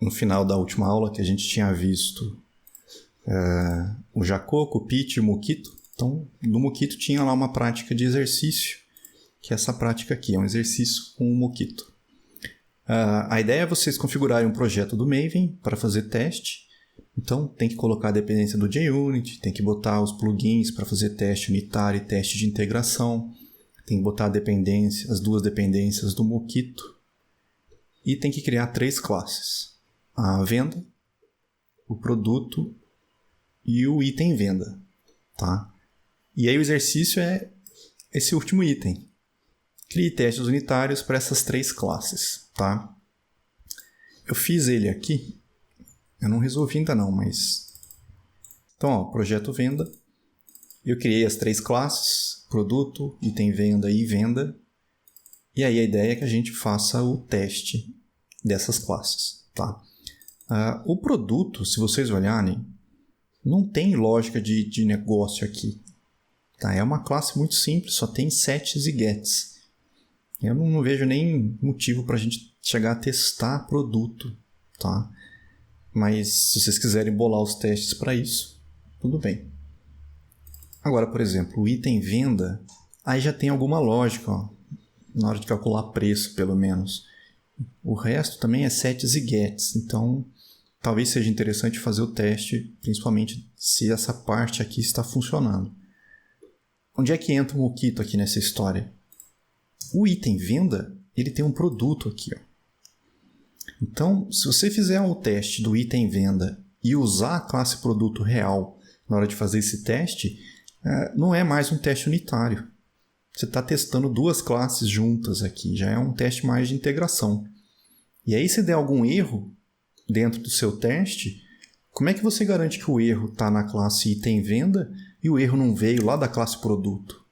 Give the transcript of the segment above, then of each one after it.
no final da última aula que a gente tinha visto o Jacoco, o Pete e o Mockito. Então, no Mockito tinha lá uma prática de exercício, que é essa prática aqui, é um exercício com o Mockito. A ideia é vocês configurarem um projeto do Maven para fazer teste. Então, tem que colocar a dependência do JUnit, tem que botar os plugins para fazer teste unitário e teste de integração, tem que botar as duas dependências do Mockito e tem que criar 3 classes: a venda, o produto e o item venda. Tá? E aí o exercício é esse último item. Crie testes unitários para essas 3 classes. Tá? Eu fiz ele aqui. Eu não resolvi ainda não, mas... Então, projeto venda. Eu criei as 3 classes, produto, item venda e venda. E aí a ideia é que a gente faça o teste dessas classes. Tá? O produto, se vocês olharem, não tem lógica de negócio aqui. Tá? É uma classe muito simples, só tem sets e gets. Eu não vejo nem motivo para a gente chegar a testar produto. Tá? Mas se vocês quiserem bolar os testes para isso, tudo bem. Agora, por exemplo, o item venda, aí já tem alguma lógica, ó, na hora de calcular preço, pelo menos. O resto também é sets e gets, então talvez seja interessante fazer o teste, principalmente se essa parte aqui está funcionando. Onde é que entra o Mockito aqui nessa história? O item venda, ele tem um produto aqui, ó. Então, se você fizer um teste do item venda e usar a classe produto real na hora de fazer esse teste, não é mais um teste unitário. Você está testando 2 classes juntas aqui, já é um teste mais de integração. E aí, se der algum erro dentro do seu teste, como é que você garante que o erro está na classe item venda e o erro não veio lá da classe produto?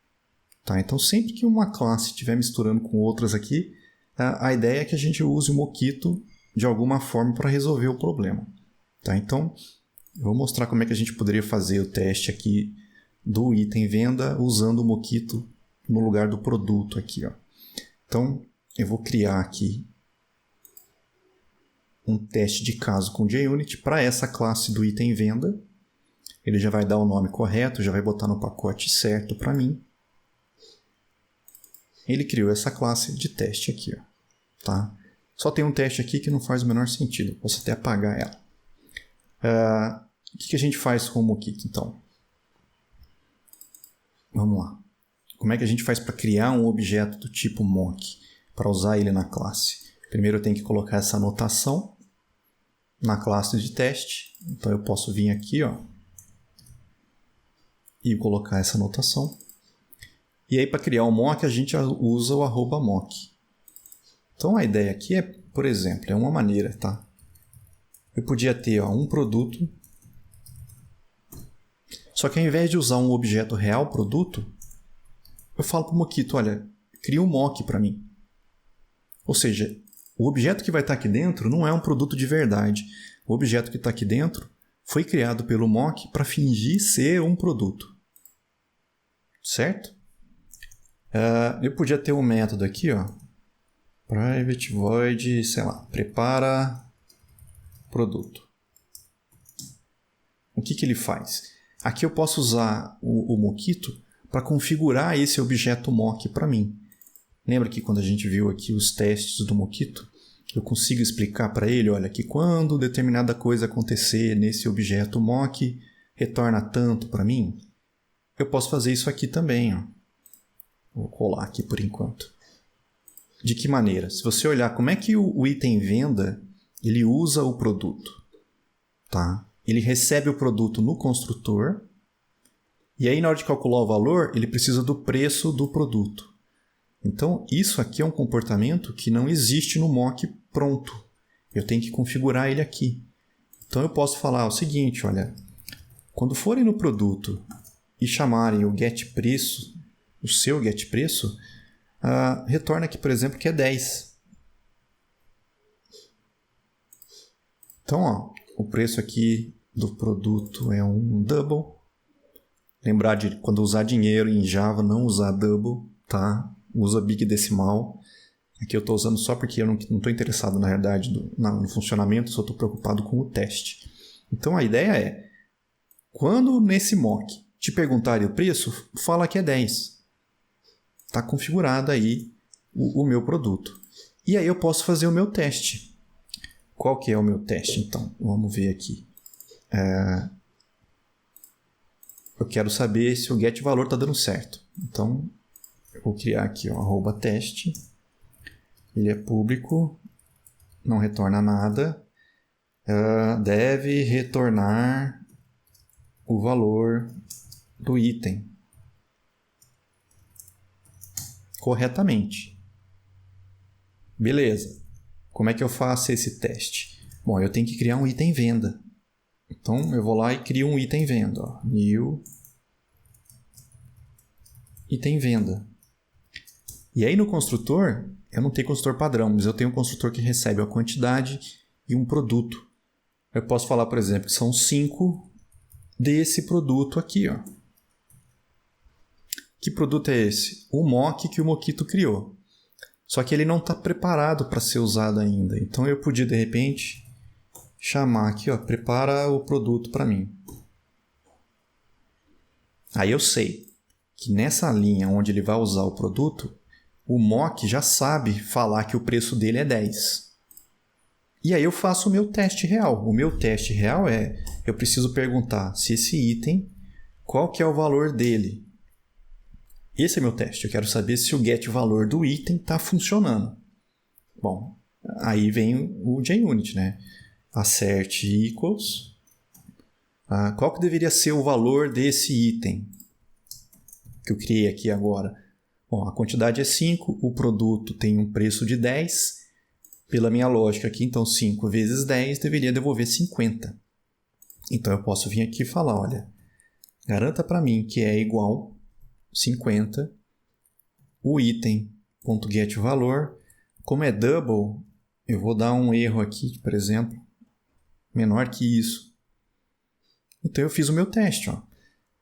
Tá? Então, sempre que uma classe estiver misturando com outras aqui, a ideia é que a gente use o Mockito de alguma forma para resolver o problema. Tá? Então, eu vou mostrar como é que a gente poderia fazer o teste aqui do item venda usando o Mockito no lugar do produto aqui. Ó. Então, eu vou criar aqui um teste de caso com JUnit para essa classe do item venda. Ele já vai dar o nome correto, já vai botar no pacote certo para mim. Ele criou essa classe de teste aqui. Ó. Tá? Só tem um teste aqui que não faz o menor sentido. Posso até apagar ela. O que a gente faz com o Mockito, então? Vamos lá. Como é que a gente faz para criar um objeto do tipo mock, para usar ele na classe? Primeiro eu tenho que colocar essa anotação na classe de teste. Então eu posso vir aqui, ó, e colocar essa anotação. E aí para criar o mock a gente usa o @mock. Então a ideia aqui é, por exemplo, é uma maneira, tá? Eu podia ter um produto, só que ao invés de usar um objeto real produto, eu falo para o Mockito, olha, cria um mock para mim. Ou seja, o objeto que vai estar aqui dentro não é um produto de verdade. O objeto que está aqui dentro foi criado pelo mock para fingir ser um produto. Certo? Eu podia ter um método aqui, ó, private void, sei lá, prepara produto. O que ele faz? Aqui eu posso usar o Mockito para configurar esse objeto mock para mim. Lembra que quando a gente viu aqui os testes do Mockito, eu consigo explicar para ele, olha, que quando determinada coisa acontecer nesse objeto mock, retorna tanto para mim? Eu posso fazer isso aqui também, ó. Vou colar aqui por enquanto. De que maneira? Se você olhar como é que o item venda, ele usa o produto. Tá? Ele recebe o produto no construtor, e aí na hora de calcular o valor, ele precisa do preço do produto. Então, isso aqui é um comportamento que não existe no mock pronto. Eu tenho que configurar ele aqui. Então, eu posso falar o seguinte, olha, quando forem no produto e chamarem o getPreço, o seu getPreço, retorna aqui, por exemplo, que é 10. Então, ó, o preço aqui do produto é um double. Lembrar de quando usar dinheiro em Java, não usar double, tá? Usa big decimal. Aqui eu estou usando só porque eu não estou interessado, na verdade, no funcionamento, só estou preocupado com o teste. Então, a ideia é, quando nesse mock te perguntarem o preço, fala que é 10. Está configurado aí o meu produto. E aí eu posso fazer o meu teste. Qual que é o meu teste, então? Vamos ver aqui. Eu quero saber se o getValor está dando certo. Então, eu vou criar aqui, @teste. Ele é público, não retorna nada. Deve retornar o valor do item corretamente. Beleza. Como é que eu faço esse teste? Bom, eu tenho que criar um item venda. Então, eu vou lá e crio um item venda. New item venda. E aí no construtor, eu não tenho construtor padrão, mas eu tenho um construtor que recebe a quantidade e um produto. Eu posso falar, por exemplo, que são 5 desse produto aqui. Ó. Que produto é esse? O mock que o Mockito criou. Só que ele não está preparado para ser usado ainda. Então eu podia, de repente, chamar aqui, prepara o produto para mim. Aí eu sei que nessa linha onde ele vai usar o produto, o mock já sabe falar que o preço dele é 10. E aí eu faço o meu teste real. O meu teste real eu preciso perguntar se esse item, qual que é o valor dele. Esse é meu teste. Eu quero saber se o getValor do item está funcionando. Bom, aí vem o JUnit, né? Assert equals. Qual que deveria ser o valor desse item que eu criei aqui agora? Bom, a quantidade é 5, o produto tem um preço de 10. Pela minha lógica aqui, então 5 vezes 10 deveria devolver 50. Então eu posso vir aqui e falar, olha, garanta para mim que é igual 50, o item.getValor, como é double, eu vou dar um erro aqui, por exemplo, menor que isso. Então eu fiz o meu teste. Ó.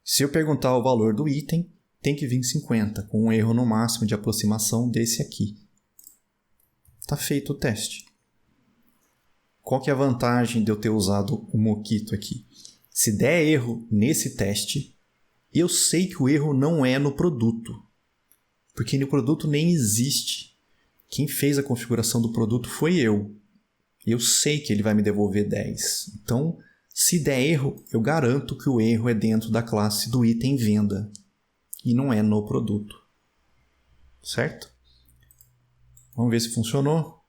Se eu perguntar o valor do item, tem que vir 50, com um erro no máximo de aproximação desse aqui. Está feito o teste. Qual que é a vantagem de eu ter usado o Mockito aqui? Se der erro nesse teste, eu sei que o erro não é no produto. Porque no produto nem existe. Quem fez a configuração do produto foi eu. Eu sei que ele vai me devolver 10. Então, se der erro, eu garanto que o erro é dentro da classe do item venda. E não é no produto. Certo? Vamos ver se funcionou.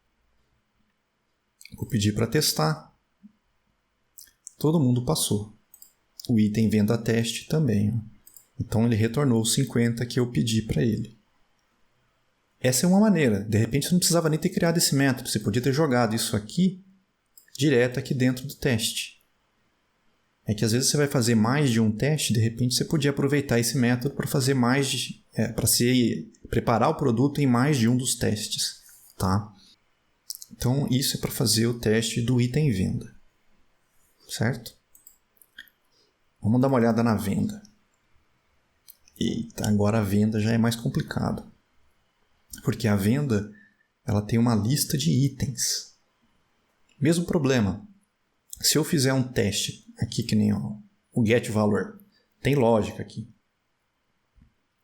Vou pedir para testar. Todo mundo passou. O item venda teste também. Ó. Então ele retornou os 50 que eu pedi para ele. Essa é uma maneira. De repente você não precisava nem ter criado esse método. Você podia ter jogado isso aqui direto aqui dentro do teste. É que às vezes você vai fazer mais de um teste, de repente você podia aproveitar esse método para fazer preparar o produto em mais de um dos testes, tá? Então isso é para fazer o teste do item venda, certo? Vamos dar uma olhada na venda. Eita, agora a venda já é mais complicado, porque a venda ela tem uma lista de itens. Mesmo problema. Se eu fizer um teste aqui que nem o getValor, tem lógica aqui.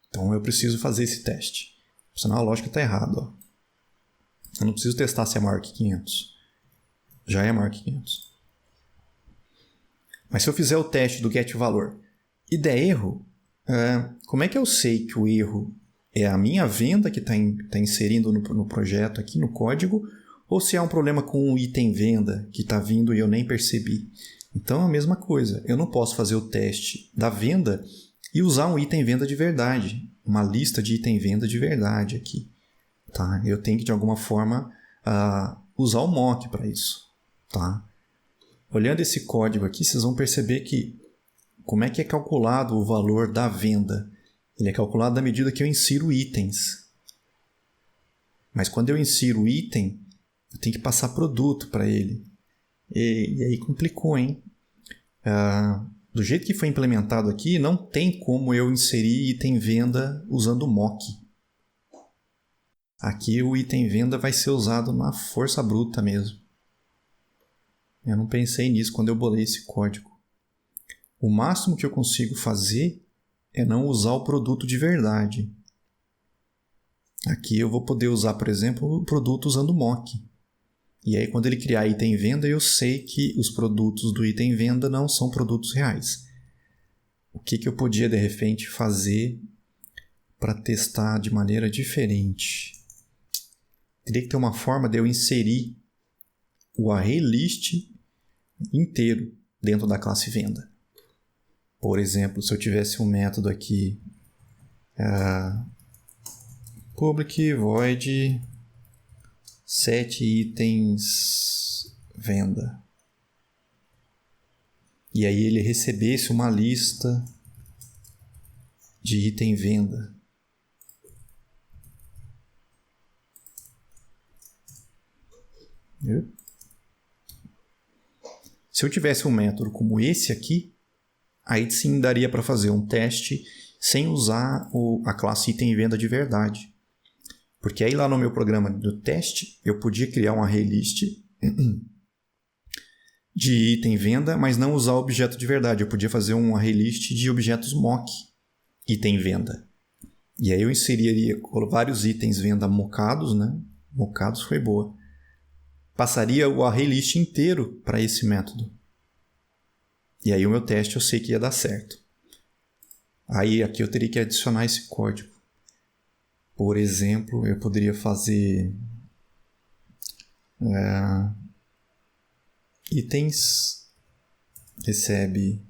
Então eu preciso fazer esse teste. Senão a lógica está errada. Ó. Eu não preciso testar se é maior que 500. Já é maior que 500. Mas se eu fizer o teste do getValor e der erro, como é que eu sei que o erro é a minha venda que está inserindo no projeto aqui, no código, ou se há um problema com o item venda que está vindo e eu nem percebi? Então é a mesma coisa. Eu não posso fazer o teste da venda e usar um item venda de verdade, uma lista de item venda de verdade aqui. Tá? Eu tenho que, de alguma forma, usar o mock para isso. Tá? Olhando esse código aqui, vocês vão perceber que como é que é calculado o valor da venda. Ele é calculado à medida que eu insiro itens. Mas quando eu insiro item, eu tenho que passar produto para ele. E aí complicou, hein? Do jeito que foi implementado aqui, não tem como eu inserir item venda usando mock. Aqui o item venda vai ser usado na força bruta mesmo. Eu não pensei nisso quando eu bolei esse código. O máximo que eu consigo fazer é não usar o produto de verdade. Aqui eu vou poder usar, por exemplo, o produto usando mock. E aí quando ele criar item venda, eu sei que os produtos do item venda não são produtos reais. O que eu podia, de repente, fazer para testar de maneira diferente? Teria que ter uma forma de eu inserir o ArrayList inteiro dentro da classe venda. Por exemplo, se eu tivesse um método aqui, public void set itens venda. E aí ele recebesse uma lista de item venda. Se eu tivesse um método como esse aqui, aí sim daria para fazer um teste sem usar a classe item venda de verdade. Porque aí lá no meu programa do teste, eu podia criar um ArrayList de item venda, mas não usar o objeto de verdade. Eu podia fazer um ArrayList de objetos mock item venda. E aí eu inseriria vários itens venda mocados, né? Mocados foi boa. Passaria o ArrayList inteiro para esse método. E aí o meu teste eu sei que ia dar certo. Aí aqui eu teria que adicionar esse código. Por exemplo, eu poderia fazer itens recebe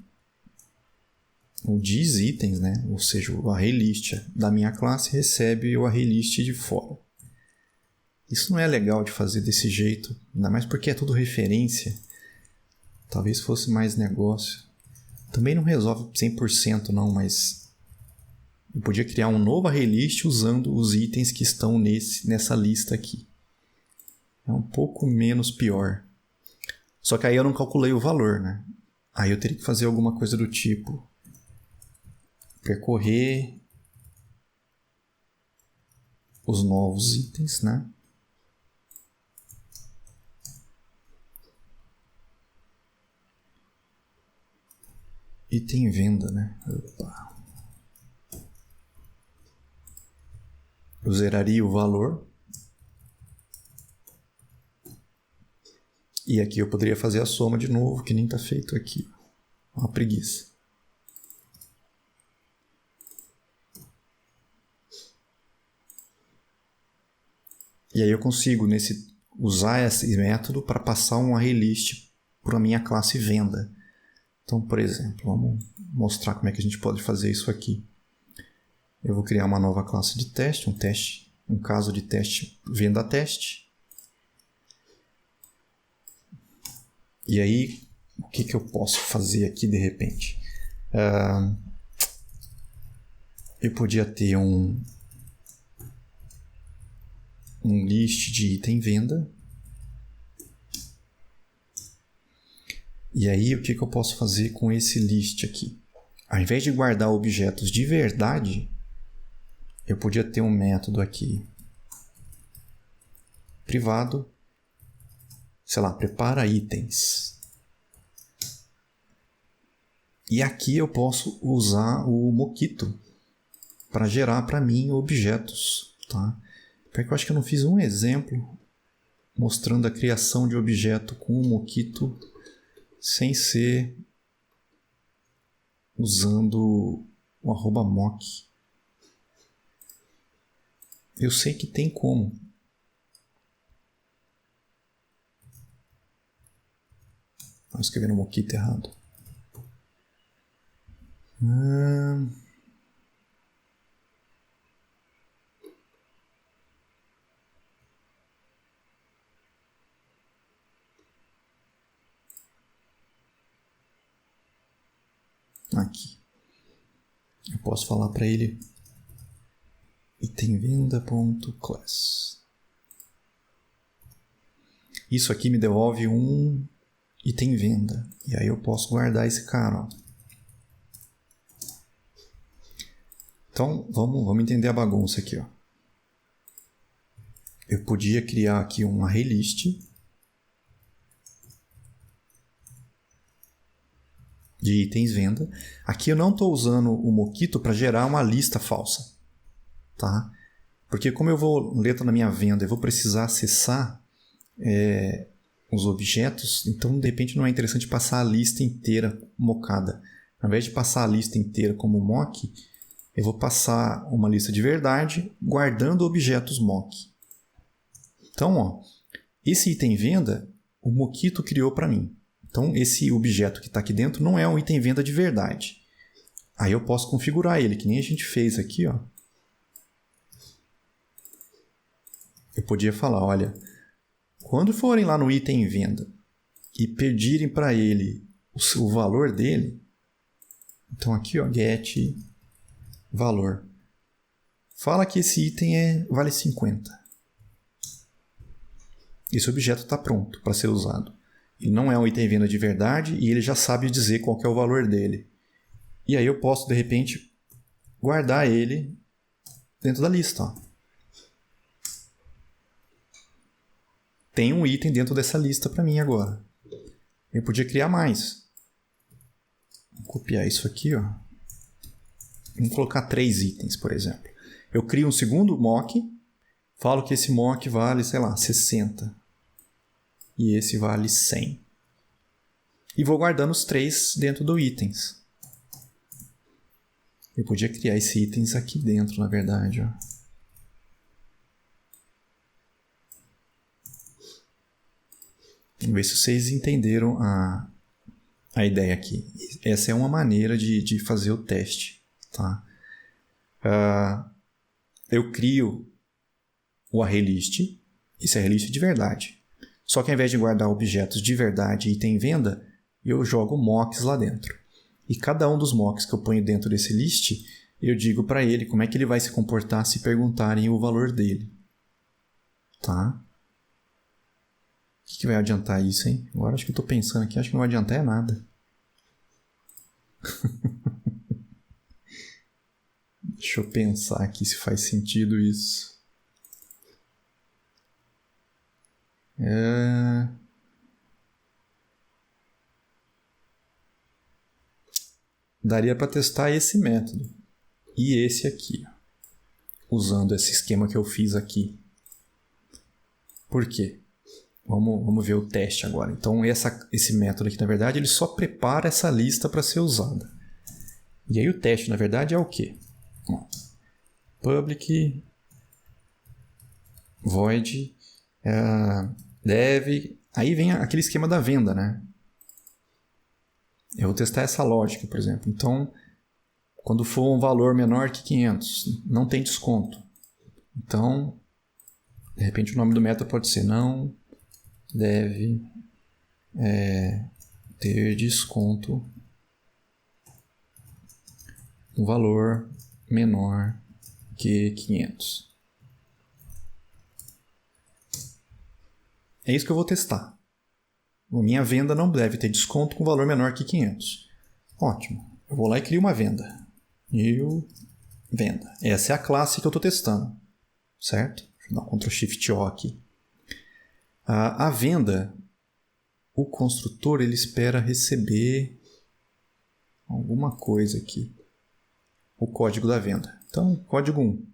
o diz itens, né? Ou seja, o ArrayList da minha classe recebe o ArrayList de fora. Isso não é legal de fazer desse jeito, ainda mais porque é tudo referência. Talvez fosse mais negócio. Também não resolve 100% não, mas eu podia criar um novo ArrayList usando os itens que estão nessa lista aqui. É um pouco menos pior. Só que aí eu não calculei o valor, né? Aí eu teria que fazer alguma coisa do tipo percorrer os novos itens, né? Item venda, né? Opa. Eu zeraria o valor. E aqui eu poderia fazer a soma de novo, que nem está feito aqui. Uma preguiça. E aí eu consigo usar esse método para passar um ArrayList para a minha classe venda. Então, por exemplo, vamos mostrar como é que a gente pode fazer isso aqui. Eu vou criar uma nova classe de teste, um caso de teste venda teste. E aí, o que eu posso fazer aqui de repente? Eu podia ter um list de item venda. E aí, o que eu posso fazer com esse list aqui? Ao invés de guardar objetos de verdade, eu podia ter um método aqui privado, sei lá, prepara itens. E aqui eu posso usar o Mockito para gerar para mim objetos, tá? Porque eu acho que eu não fiz um exemplo mostrando a criação de objeto com o Mockito sem ser usando o @mock. Eu sei que tem como. Estou escrevendo Mockito errado. Aqui. Eu posso falar para ele itemvenda.class. Isso aqui me devolve um item venda. E aí eu posso guardar esse cara. Ó. Então, vamos entender a bagunça aqui. Ó. eu podia criar aqui um ArrayList de itens venda. Aqui eu não estou usando o Mockito para gerar uma lista falsa, tá? Porque como eu vou ler na minha venda, eu vou precisar acessar os objetos, então de repente não é interessante passar a lista inteira mockada. Ao invés de passar a lista inteira como mock, eu vou passar uma lista de verdade guardando objetos mock. Então, ó, esse item venda, o Mockito criou para mim. Então, esse objeto que está aqui dentro não é um item venda de verdade. Aí eu posso configurar ele, que nem a gente fez aqui, ó. Eu podia falar, olha, quando forem lá no item venda e pedirem para ele o valor dele, então aqui, ó, get valor. Fala que esse item vale 50. Esse objeto está pronto para ser usado. Ele não é um item venda de verdade e ele já sabe dizer qual que é o valor dele. E aí eu posso, de repente, guardar ele dentro da lista. Ó. Tem um item dentro dessa lista para mim agora. Eu podia criar mais. Vou copiar isso aqui. Ó. Vamos colocar 3 itens, por exemplo. Eu crio um segundo mock. Falo que esse mock vale, sei lá, 60. E esse vale 100. E vou guardando os 3 dentro do itens. Eu podia criar esses itens aqui dentro, na verdade. Ó. Vamos ver se vocês entenderam a ideia aqui. Essa é uma maneira de fazer o teste. Tá? Eu crio o ArrayList. Esse ArrayList de verdade. Só que ao invés de guardar objetos de verdade e item venda, eu jogo mocks lá dentro. E cada um dos mocks que eu ponho dentro desse list, eu digo para ele como é que ele vai se comportar se perguntarem o valor dele. Tá? O que vai adiantar isso, hein? Agora acho que eu estou pensando aqui, acho que não vai adiantar nada. Deixa eu pensar aqui se faz sentido isso. Daria para testar esse método e esse aqui, usando esse esquema que eu fiz aqui. Por quê? Vamos ver o teste agora. Então esse método aqui, na verdade, ele só prepara essa lista para ser usada. E aí o teste, na verdade, é o quê? Public void dev. Aí vem aquele esquema da venda, né? Eu vou testar essa lógica, por exemplo. Então, quando for um valor menor que 500, não tem desconto. Então, de repente o nome do método pode ser não deve ter desconto no valor menor que 500. É isso que eu vou testar. A minha venda não deve ter desconto com valor menor que 500. Ótimo. Eu vou lá e crio uma venda. New venda. Essa é a classe que eu estou testando. Certo? Deixa eu dar um Ctrl+Shift+O aqui. A venda, o construtor ele espera receber alguma coisa aqui. O código da venda. Então, código 1.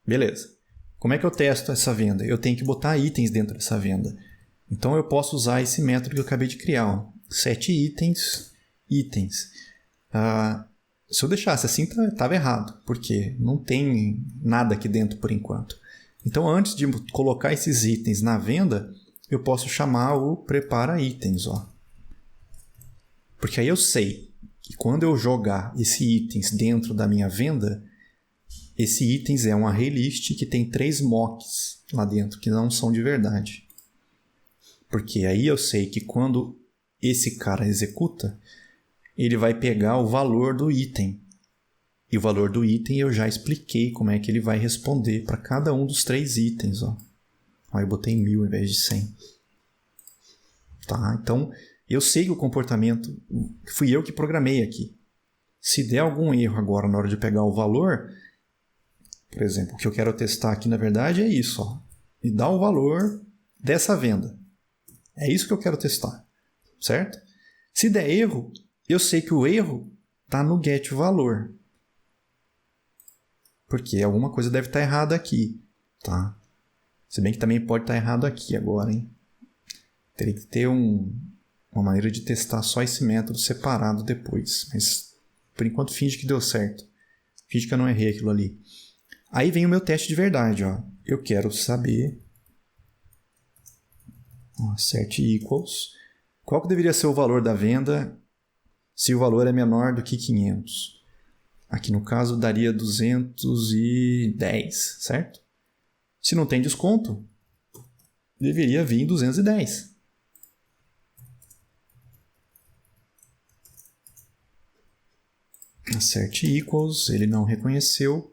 Beleza. Como é que eu testo essa venda? Eu tenho que botar itens dentro dessa venda. Então, eu posso usar esse método que eu acabei de criar. Ó. Set itens. Se eu deixasse assim, estava errado. Porque não tem nada aqui dentro por enquanto. Então, antes de colocar esses itens na venda, eu posso chamar o prepara itens. Ó. Porque aí eu sei que quando eu jogar esses itens dentro da minha venda, esse itens é um ArrayList que tem 3 mocks lá dentro, que não são de verdade. Porque aí eu sei que quando esse cara executa, ele vai pegar o valor do item. E o valor do item eu já expliquei como é que ele vai responder para cada um dos 3 itens. Ó, eu botei 1000 ao invés de 100. Tá? Então, eu sei que o comportamento fui eu que programei aqui. Se der algum erro agora na hora de pegar o valor, Por exemplo, o que eu quero testar aqui, na verdade, é isso. Ó. Me dá o valor dessa venda. É isso que eu quero testar. Certo? Se der erro, eu sei que o erro está no getValor. Porque alguma coisa deve estar errada aqui. Tá? Se bem que também pode estar errado aqui agora. Hein? Teria que ter uma maneira de testar só esse método separado depois. Mas, por enquanto, finge que deu certo. Finge que eu não errei aquilo ali. Aí vem o meu teste de verdade. Ó. Eu quero saber... Set equals. Qual que deveria ser o valor da venda se o valor é menor do que 500? Aqui no caso daria 210, certo? Se não tem desconto, deveria vir 210. Set equals, ele não reconheceu.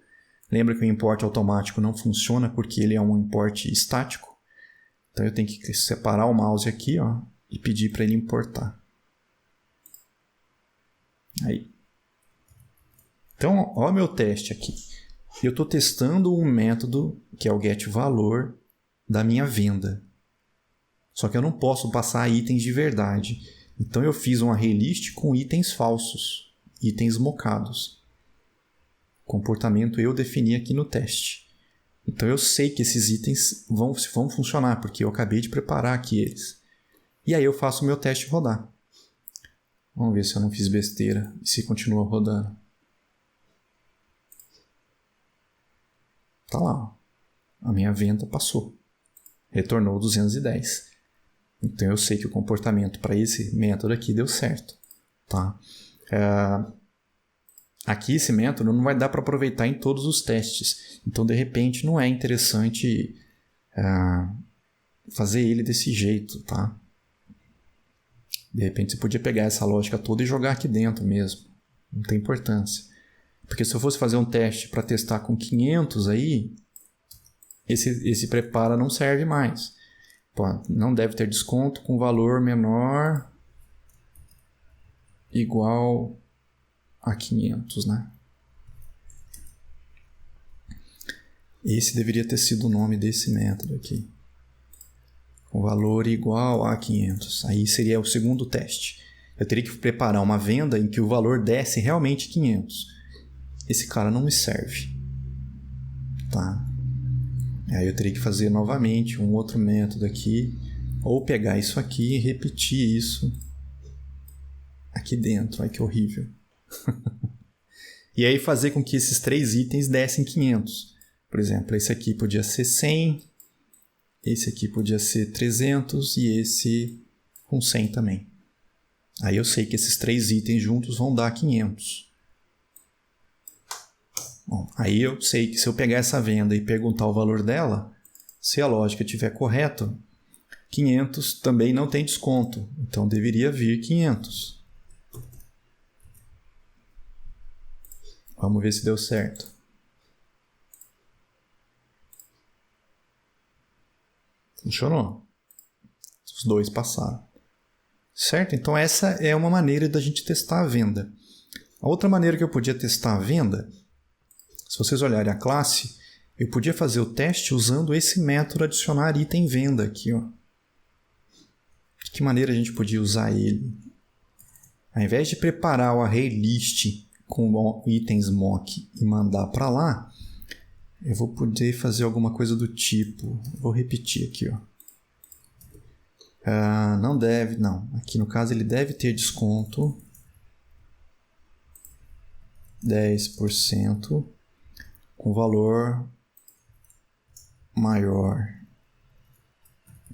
Lembra que o import automático não funciona porque ele é um import estático. Então eu tenho que separar o mouse aqui, ó, e pedir para ele importar. Aí. Então, ó o meu teste aqui. Eu estou testando um método que é o getValor da minha venda. Só que eu não posso passar itens de verdade. Então eu fiz um ArrayList com itens falsos, itens mocados. Comportamento eu defini aqui no teste. Então eu sei que esses itens vão funcionar, porque eu acabei de preparar aqui eles. E aí eu faço o meu teste rodar. Vamos ver se eu não fiz besteira e se continua rodando. Tá lá, ó. A minha venda passou. Retornou 210. Então eu sei que o comportamento para esse método aqui deu certo. Tá? Aqui esse método não vai dar para aproveitar em todos os testes. Então, de repente, não é interessante fazer ele desse jeito. Tá? De repente, você podia pegar essa lógica toda e jogar aqui dentro mesmo. Não tem importância. Porque se eu fosse fazer um teste para testar com 500 aí, esse prepara não serve mais. Pô, não deve ter desconto com valor menor igual a 500, né? Esse deveria ter sido o nome desse método aqui. Com valor igual a 500. Aí seria o segundo teste. Eu teria que preparar uma venda em que o valor desse realmente 500. Esse cara não me serve. Tá? Aí eu teria que fazer novamente um outro método aqui. Ou pegar isso aqui e repetir isso aqui dentro. Olha que horrível. E aí fazer com que esses 3 itens dessem 500. Por exemplo, esse aqui podia ser 100, esse aqui podia ser 300 e esse com 100 também. Aí eu sei que esses 3 itens juntos vão dar 500. Bom, aí eu sei que se eu pegar essa venda e perguntar o valor dela, se a lógica estiver correta, 500 também não tem desconto. Então deveria vir 500. Vamos ver se deu certo. Funcionou. Os 2 passaram. Certo? Então essa é uma maneira da gente testar a venda. A outra maneira que eu podia testar a venda, se vocês olharem a classe, eu podia fazer o teste usando esse método adicionar item venda aqui. Ó. De que maneira a gente podia usar ele? Ao invés de preparar o ArrayList com itens mock e mandar para lá, eu vou poder fazer alguma coisa do tipo... Vou repetir aqui. Ó. Não deve... Não. Aqui no caso ele deve ter desconto. 10% com valor maior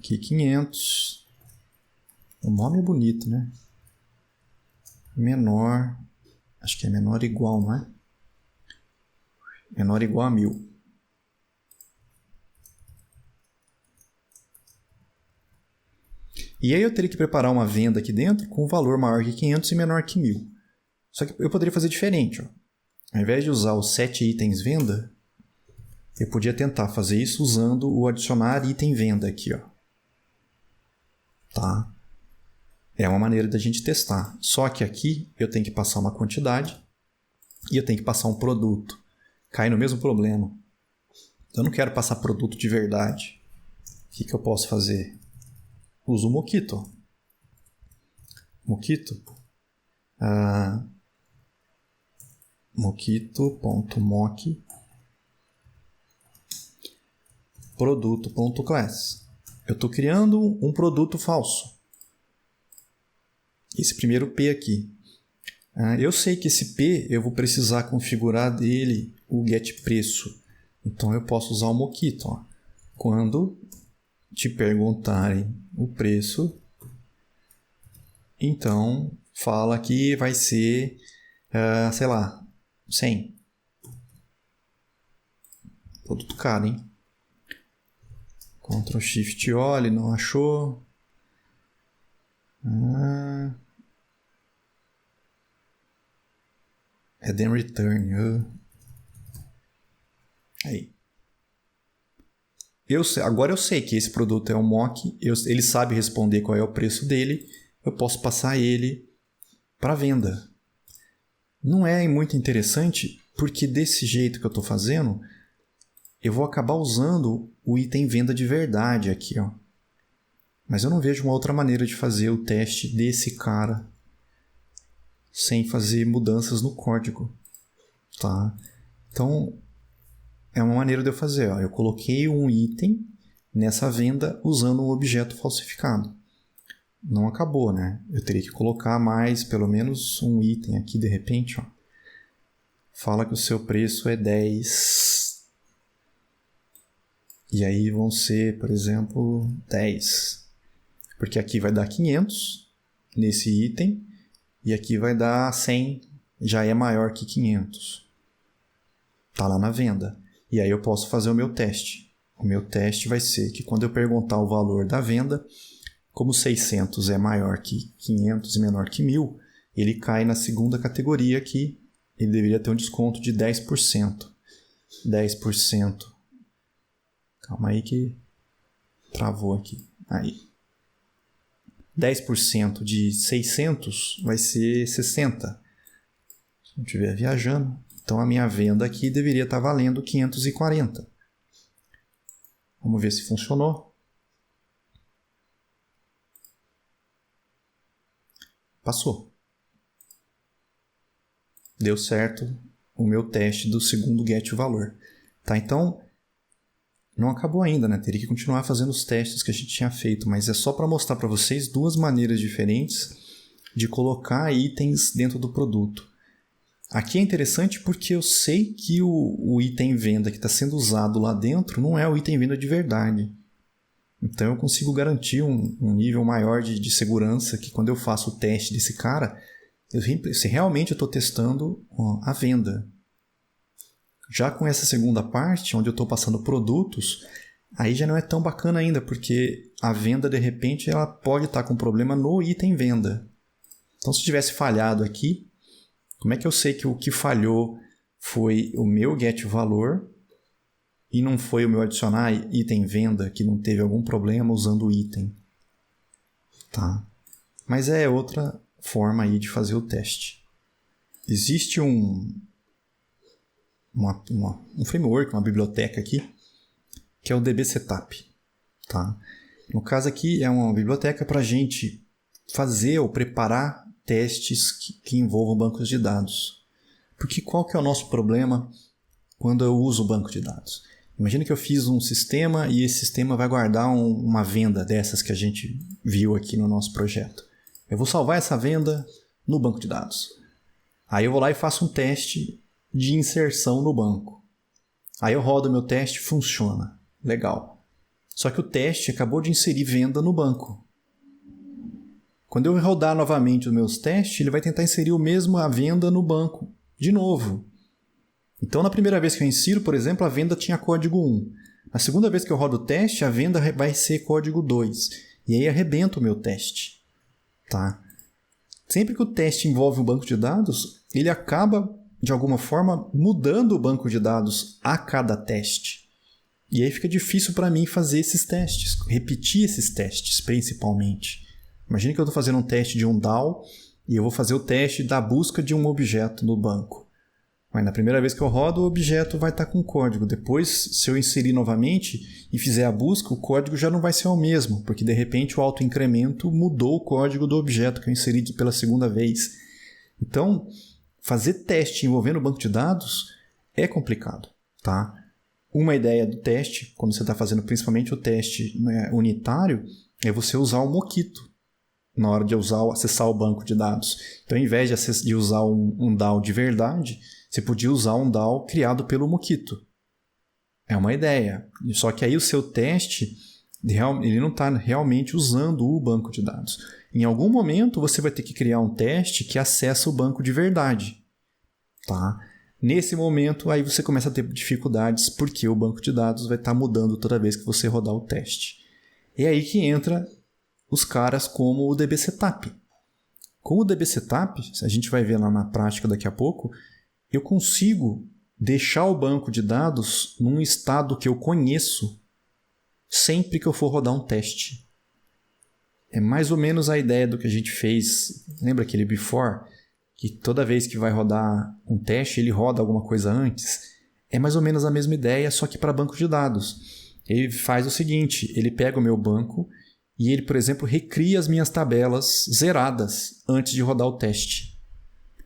que 500. O nome é bonito, né? Menor... Acho que é menor ou igual, não é? Menor ou igual a 1000. E aí eu teria que preparar uma venda aqui dentro com valor maior que 500 e menor que 1000. Só que eu poderia fazer diferente. Ó. Ao invés de usar os 7 itens venda, eu podia tentar fazer isso usando o adicionar item venda aqui. Ó. Tá? É uma maneira da gente testar. Só que aqui eu tenho que passar uma quantidade e eu tenho que passar um produto. Cai no mesmo problema. Eu não quero passar produto de verdade. O que eu posso fazer? Uso o Mockito. Mockito. Mockito.mock produto.class. Eu estou criando um produto falso. Esse primeiro P aqui. Eu sei que esse P eu vou precisar configurar dele o getPreço. Então eu posso usar o Mockito. Ó. Quando te perguntarem o preço, então fala que vai ser, sei lá, 100. Produto caro, hein? Ctrl Shift O, ele não achou. Then return. Aí. Agora eu sei que esse produto é um mock. Ele sabe responder qual é o preço dele. Eu posso passar ele para venda. Não é muito interessante porque desse jeito que eu estou fazendo, eu vou acabar usando o item venda de verdade aqui, ó. Mas eu não vejo uma outra maneira de fazer o teste desse cara sem fazer mudanças no código, tá? Então, é uma maneira de eu fazer, ó. Eu coloquei um item nessa venda usando um objeto falsificado. Não acabou, né? Eu teria que colocar mais, pelo menos um item aqui de repente, ó. Fala que o seu preço é 10. E aí vão ser, por exemplo, 10. Porque aqui vai dar 500 nesse item. E aqui vai dar 100. Já é maior que 500. Tá lá na venda. E aí eu posso fazer o meu teste. O meu teste vai ser que quando eu perguntar o valor da venda, como 600 é maior que 500 e menor que 1.000, ele cai na segunda categoria aqui. Ele deveria ter um desconto de 10%. 10%. Calma aí que travou aqui. Aí. 10% de 600 vai ser 60. Se eu estiver viajando. Então, a minha venda aqui deveria estar valendo 540. Vamos ver se funcionou. Passou. Deu certo o meu teste do segundo getValor. Tá, então, não acabou ainda, né? Teria que continuar fazendo os testes que a gente tinha feito, mas é só para mostrar para vocês duas maneiras diferentes de colocar itens dentro do produto. Aqui é interessante porque eu sei que o item venda que está sendo usado lá dentro não é o item venda de verdade. Então eu consigo garantir um nível maior de segurança que quando eu faço o teste desse cara, se realmente eu estou testando a venda. Já com essa segunda parte, onde eu estou passando produtos, aí já não é tão bacana ainda, porque a venda, de repente, ela pode estar com problema no item venda. Então, se tivesse falhado aqui, como é que eu sei que o que falhou foi o meu getValor e não foi o meu adicionar item venda, que não teve algum problema usando o item? Tá? Mas é outra forma aí de fazer o teste. Existe um framework, uma biblioteca aqui, que é o dbSetup. Tá? No caso aqui, é uma biblioteca para a gente fazer ou preparar testes que envolvam bancos de dados. Porque qual que é o nosso problema quando eu uso o banco de dados? Imagina que eu fiz um sistema e esse sistema vai guardar uma venda dessas que a gente viu aqui no nosso projeto. Eu vou salvar essa venda no banco de dados. Aí eu vou lá e faço um teste de inserção no banco. Aí eu rodo meu teste, funciona. Legal. Só que o teste acabou de inserir venda no banco. Quando eu rodar novamente os meus testes, ele vai tentar inserir a venda no banco. De novo. Então, na primeira vez que eu insiro, por exemplo, a venda tinha código 1. Na segunda vez que eu rodo o teste, a venda vai ser código 2. E aí arrebenta o meu teste. Tá? Sempre que o teste envolve um banco de dados, ele acaba, de alguma forma, mudando o banco de dados a cada teste. E aí fica difícil para mim fazer esses testes, repetir esses testes, principalmente. Imagina que eu estou fazendo um teste de um DAO e eu vou fazer o teste da busca de um objeto no banco. Mas na primeira vez que eu rodo, o objeto vai estar com código. Depois, se eu inserir novamente e fizer a busca, o código já não vai ser o mesmo, porque de repente o autoincremento mudou o código do objeto que eu inseri pela segunda vez. Então, fazer teste envolvendo o banco de dados é complicado, tá? Uma ideia do teste, quando você está fazendo principalmente o teste, né, unitário, é você usar o Mockito na hora de acessar o banco de dados. Então, ao invés de usar um DAO de verdade, você podia usar um DAO criado pelo Mockito. É uma ideia. Só que aí o seu teste, ele não está realmente usando o banco de dados. Em algum momento, você vai ter que criar um teste que acessa o banco de verdade. Tá? Nesse momento, aí você começa a ter dificuldades, porque o banco de dados vai estar mudando toda vez que você rodar o teste. É aí que entra os caras como o DB Setup. Com o DB Setup, a gente vai ver lá na prática daqui a pouco, eu consigo deixar o banco de dados num estado que eu conheço sempre que eu for rodar um teste. É mais ou menos a ideia do que a gente fez, lembra aquele before? Que toda vez que vai rodar um teste, ele roda alguma coisa antes. É mais ou menos a mesma ideia, só que para banco de dados. Ele faz o seguinte, ele pega o meu banco e ele, por exemplo, recria as minhas tabelas zeradas antes de rodar o teste.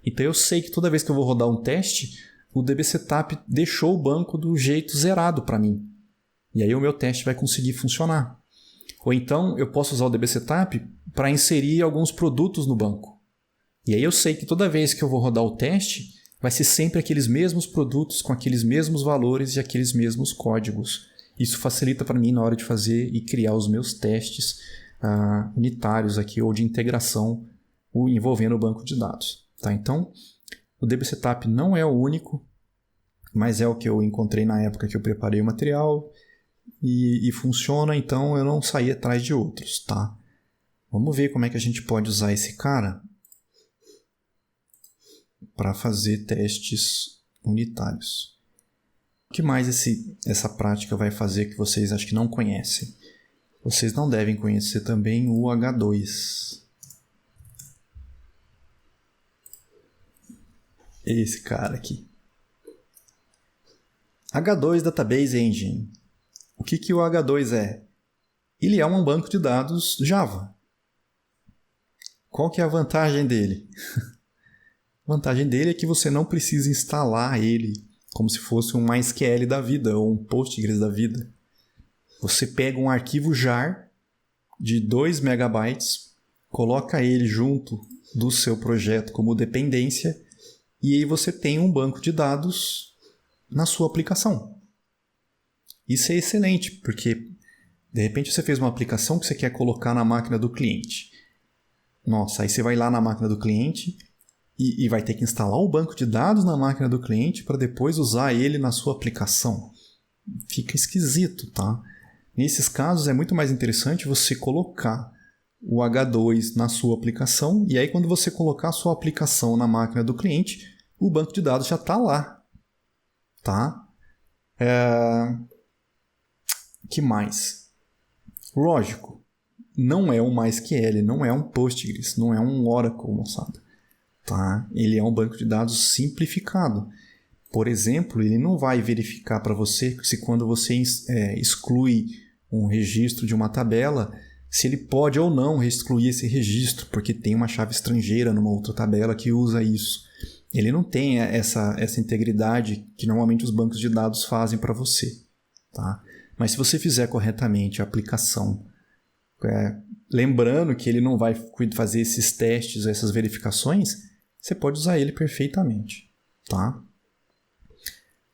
Então eu sei que toda vez que eu vou rodar um teste, o DB Setup deixou o banco do jeito zerado para mim. E aí o meu teste vai conseguir funcionar. Ou então eu posso usar o DB Setup para inserir alguns produtos no banco. E aí eu sei que toda vez que eu vou rodar o teste, vai ser sempre aqueles mesmos produtos com aqueles mesmos valores e aqueles mesmos códigos. Isso facilita para mim na hora de fazer e criar os meus testes unitários aqui, ou de integração envolvendo o banco de dados. Tá? Então, o DB Setup não é o único, mas é o que eu encontrei na época que eu preparei o material e funciona, então eu não saí atrás de outros. Tá? Vamos ver como é que a gente pode usar esse cara para fazer testes unitários. O que mais essa prática vai fazer que vocês acho que não conhecem? Vocês não devem conhecer também o H2. Esse cara aqui. H2 Database Engine. O que o H2 é? Ele é um banco de dados Java. Qual que é a vantagem dele? A vantagem dele é que você não precisa instalar ele como se fosse um MySQL da vida ou um Postgres da vida. Você pega um arquivo jar de 2 MB, coloca ele junto do seu projeto como dependência e aí você tem um banco de dados na sua aplicação. Isso é excelente, porque de repente você fez uma aplicação que você quer colocar na máquina do cliente. Nossa, aí você vai lá na máquina do cliente e vai ter que instalar o banco de dados na máquina do cliente para depois usar ele na sua aplicação. Fica esquisito, tá? Nesses casos é muito mais interessante você colocar o H2 na sua aplicação e aí quando você colocar a sua aplicação na máquina do cliente, o banco de dados já está lá. Tá? Que mais? Lógico, não é um MySQL, não é um Postgres, não é um Oracle, moçada. Tá? Ele é um banco de dados simplificado. Por exemplo, ele não vai verificar para você se quando você exclui um registro de uma tabela, se ele pode ou não excluir esse registro, porque tem uma chave estrangeira numa outra tabela que usa isso. Ele não tem essa integridade que normalmente os bancos de dados fazem para você. Tá? Mas se você fizer corretamente a aplicação, lembrando que ele não vai fazer esses testes, essas verificações, você pode usar ele perfeitamente. Tá?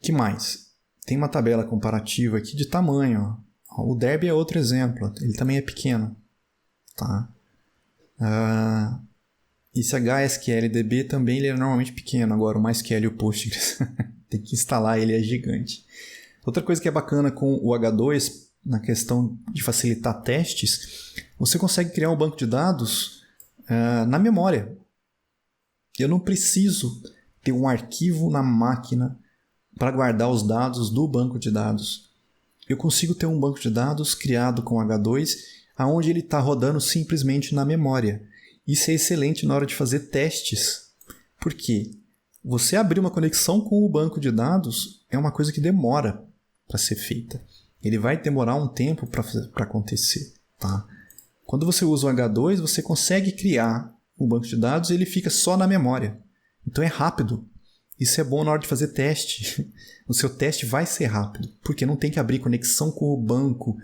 Que mais? Tem uma tabela comparativa aqui de tamanho. Ó. O Derby é outro exemplo. Ele também é pequeno. Tá? Esse HSQLDB também ele é normalmente pequeno. Agora o MySQL e o Postgres tem que instalar, ele é gigante. Outra coisa que é bacana com o H2, na questão de facilitar testes, você consegue criar um banco de dados na memória. Eu não preciso ter um arquivo na máquina para guardar os dados do banco de dados. Eu consigo ter um banco de dados criado com H2, onde ele está rodando simplesmente na memória. Isso é excelente na hora de fazer testes. Por quê? você abrir uma conexão com o banco de dados é uma coisa que demora para ser feita. Ele vai demorar um tempo para acontecer. Tá? Quando você usa o H2, você consegue criar o banco de dados e ele fica só na memória. Então é rápido. Isso é bom na hora de fazer teste. O seu teste vai ser rápido, porque não tem que abrir conexão com o banco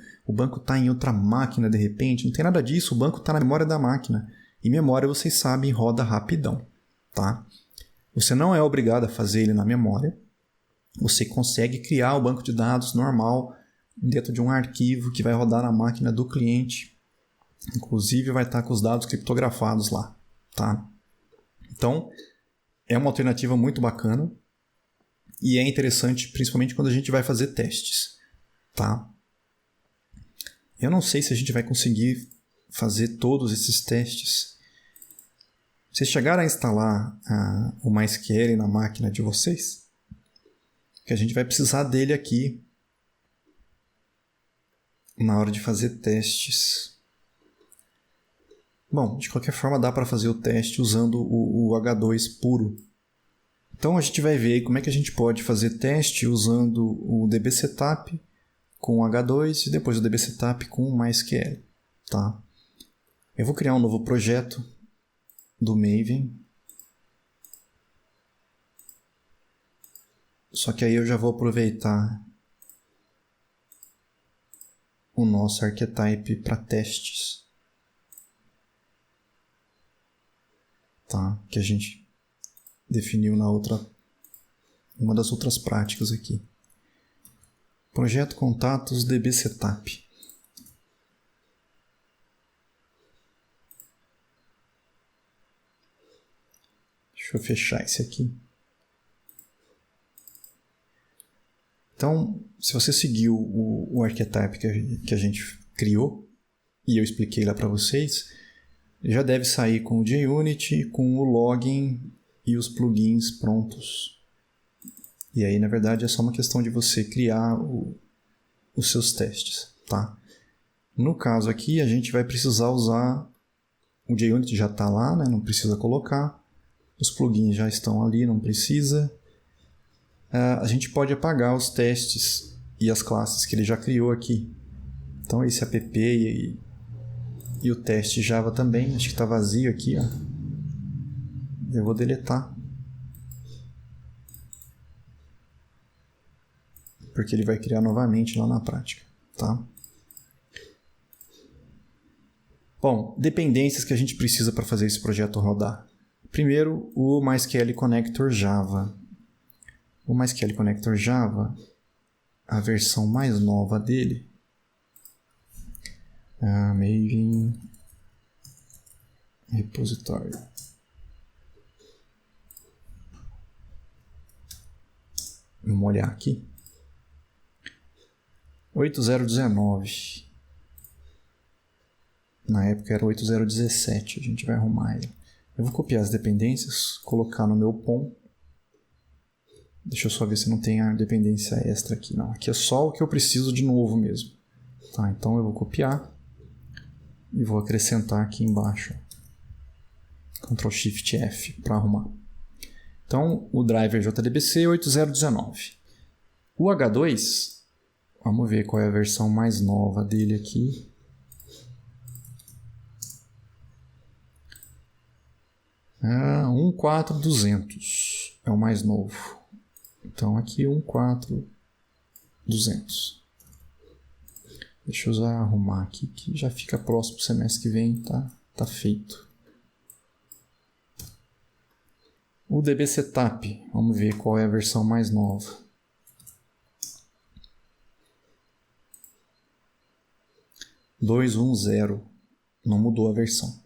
está em outra máquina de repente, não tem nada disso, o banco está na memória da máquina. E memória, vocês sabem, roda rapidão. Tá? Você não é obrigado a fazer ele na memória. Você consegue criar o banco de dados normal dentro de um arquivo que vai rodar na máquina do cliente. Inclusive vai estar com os dados criptografados lá. Tá? Então, é uma alternativa muito bacana e é interessante principalmente quando a gente vai fazer testes. Tá? Eu não sei se a gente vai conseguir fazer todos esses testes. Vocês chegaram a instalar o MySQL na máquina de vocês? Que a gente vai precisar dele aqui na hora de fazer testes. Bom, de qualquer forma dá para fazer o teste usando o H2 puro. Então a gente vai ver como é que a gente pode fazer teste usando o dbsetup com o H2 e depois o dbsetup com o MySQL. Tá? Eu vou criar um novo projeto do Maven. Só que aí eu já vou aproveitar o nosso archetype para testes. Tá? Que a gente definiu na uma das outras práticas aqui. Projeto contatos dbsetup. Deixa eu fechar esse aqui. Então, se você seguiu o archetype que a gente criou, e eu expliquei lá para vocês, já deve sair com o JUnit, com o login e os plugins prontos. E aí, na verdade, é só uma questão de você criar os seus testes. Tá? No caso aqui, a gente vai precisar usar... O JUnit já está lá, né? Não precisa colocar. Os plugins já estão ali, não precisa. A gente pode apagar os testes e as classes que ele já criou aqui. Então esse app e o teste Java também, acho que está vazio aqui. Ó. Eu vou deletar. Porque ele vai criar novamente lá na prática. Tá? Bom, dependências que a gente precisa para fazer esse projeto rodar. Primeiro, o MySQL Connector Java. O MySQL Connector Java, a versão mais nova dele, Maven Repository. Vamos olhar aqui. 8.0.19. Na época era 8.0.17. A gente vai arrumar ele. Eu vou copiar as dependências, colocar no meu POM. Deixa eu só ver se não tem a dependência extra aqui. Não, aqui é só o que eu preciso de novo mesmo. Tá, então eu vou copiar e vou acrescentar aqui embaixo. Ctrl Shift F para arrumar. Então, o driver JDBC 8.0.19. O H2, vamos ver qual é a versão mais nova dele aqui. Ah, 1.4.200 é o mais novo. Então aqui 1.4.200. Deixa eu já arrumar aqui que já fica próximo do semestre que vem, tá feito. O dbsetup, vamos ver qual é a versão mais nova. (2.1.0). Não mudou a versão.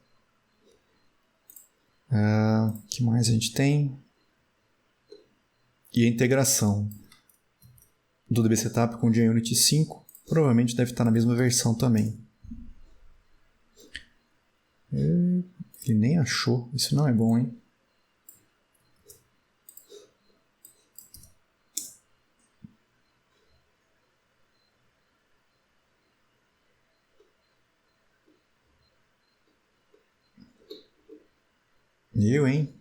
O que mais a gente tem? E a integração do dbsetup com o JUnit 5 provavelmente deve estar na mesma versão também. Ele nem achou. Isso não é bom, hein? Eu, hein?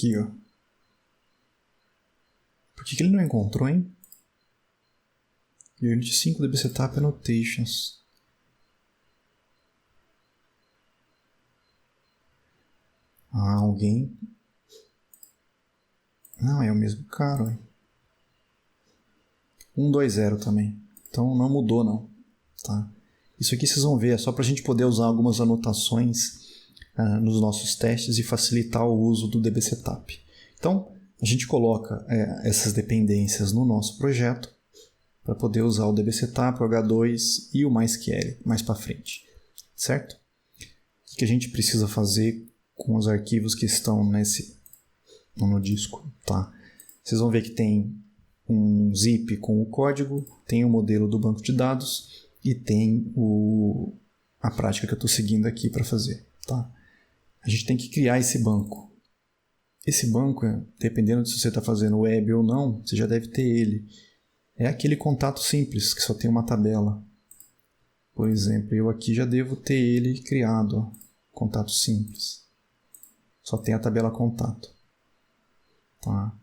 Aqui, ó. Por que ele não encontrou, hein? Unit 5 DB Setup Annotations. Alguém... Não, é o mesmo cara, hein? 120 também. Então não mudou, não. Tá? Isso aqui vocês vão ver, é só para a gente poder usar algumas anotações nos nossos testes e facilitar o uso do DB Setup. Então, a gente coloca essas dependências no nosso projeto para poder usar o DB Setup, o H2 e o MySQL mais para frente. Certo? O que a gente precisa fazer com os arquivos que estão no disco? Tá? Vocês vão ver que tem um zip com o código, tem o modelo do banco de dados e tem a prática que eu estou seguindo aqui para fazer. Tá? A gente tem que criar esse banco. Esse banco, dependendo de se você está fazendo web ou não, você já deve ter ele. É aquele contato simples, que só tem uma tabela. Por exemplo, eu aqui já devo ter ele criado. Ó, contato simples. Só tem a tabela contato. Tá?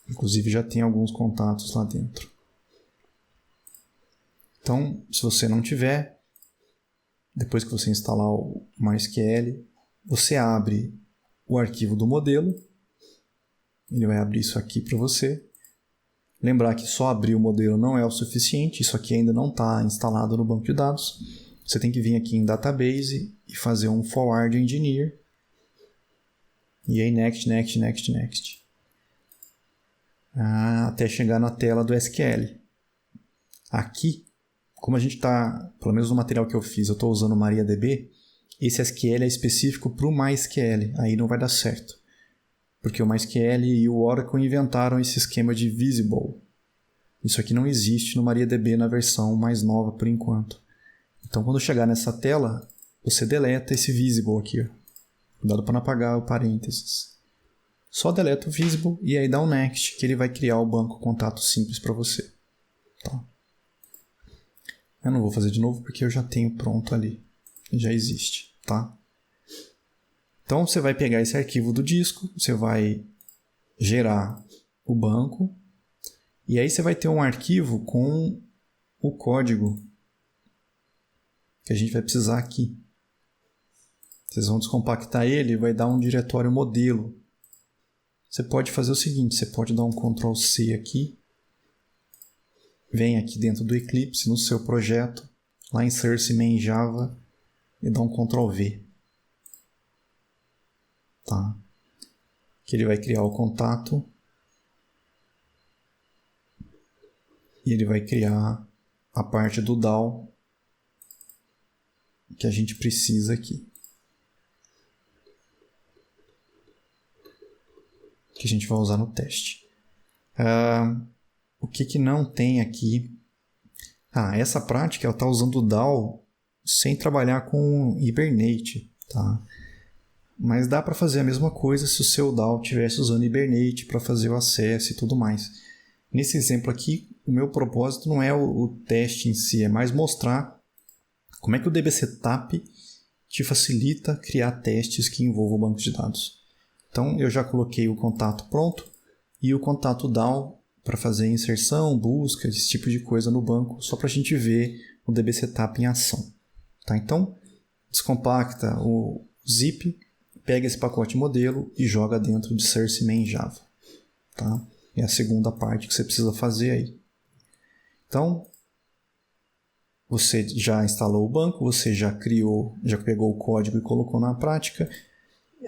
Inclusive já tem alguns contatos lá dentro. Então, se você não tiver, depois que você instalar o MySQL, você abre o arquivo do modelo. Ele vai abrir isso aqui para você. Lembrar que só abrir o modelo não é o suficiente. Isso aqui ainda não está instalado no banco de dados. Você tem que vir aqui em Database e fazer um Forward Engineer. E aí Next, Next, Next, Next. Até chegar na tela do SQL. Aqui, como a gente está, pelo menos no material que eu fiz, eu estou usando MariaDB, esse SQL é específico para o MySQL. Aí não vai dar certo. Porque o MySQL e o Oracle inventaram esse esquema de visible. Isso aqui não existe no MariaDB na versão mais nova por enquanto. Então, quando chegar nessa tela, você deleta esse visible aqui. Ó. Cuidado para não apagar o parênteses. Só deleta o visible e aí dá um next, que ele vai criar o banco contato simples para você. Tá? Eu não vou fazer de novo porque eu já tenho pronto ali. Já existe. Tá? Então, você vai pegar esse arquivo do disco, você vai gerar o banco, e aí você vai ter um arquivo com o código que a gente vai precisar aqui. Vocês vão descompactar ele e vai dar um diretório modelo. Você pode fazer o seguinte, você pode dar um Ctrl C aqui, vem aqui dentro do Eclipse, no seu projeto, lá em Source Main Java, e dá um Ctrl V. Tá? Que ele vai criar o contato e ele vai criar a parte do DAO que a gente precisa aqui. Que a gente vai usar no teste. O que não tem aqui? Essa prática ela está usando o DAO sem trabalhar com Hibernate. Tá? Mas dá para fazer a mesma coisa se o seu DAO estivesse usando Hibernate para fazer o acesso e tudo mais. Nesse exemplo aqui, o meu propósito não é o teste em si, é mais mostrar como é que o DB Setup te facilita criar testes que envolvam o banco de dados. Então, eu já coloquei o contato pronto e o contato DAO para fazer inserção, busca, esse tipo de coisa no banco, só para a gente ver o DB Setup em ação. Tá? Então, descompacta o zip, pega esse pacote modelo e joga dentro de Source Main Java. Tá? É a segunda parte que você precisa fazer aí. Então, você já instalou o banco, você já criou, já pegou o código e colocou na prática.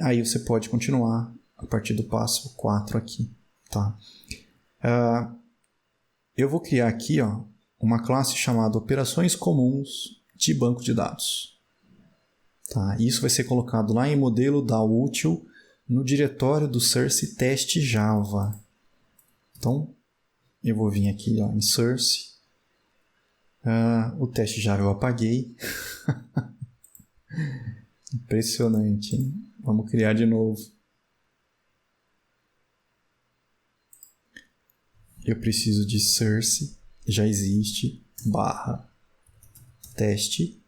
Aí você pode continuar a partir do passo 4 aqui. Tá? Eu vou criar aqui uma classe chamada Operações Comuns de Banco de Dados. Tá? Isso vai ser colocado lá em modelo DAO útil no diretório do Source Teste Java. Então, eu vou vir aqui em Source. O teste Java eu apaguei. Impressionante, hein? Vamos criar de novo. Eu preciso de Source, já existe, /teste.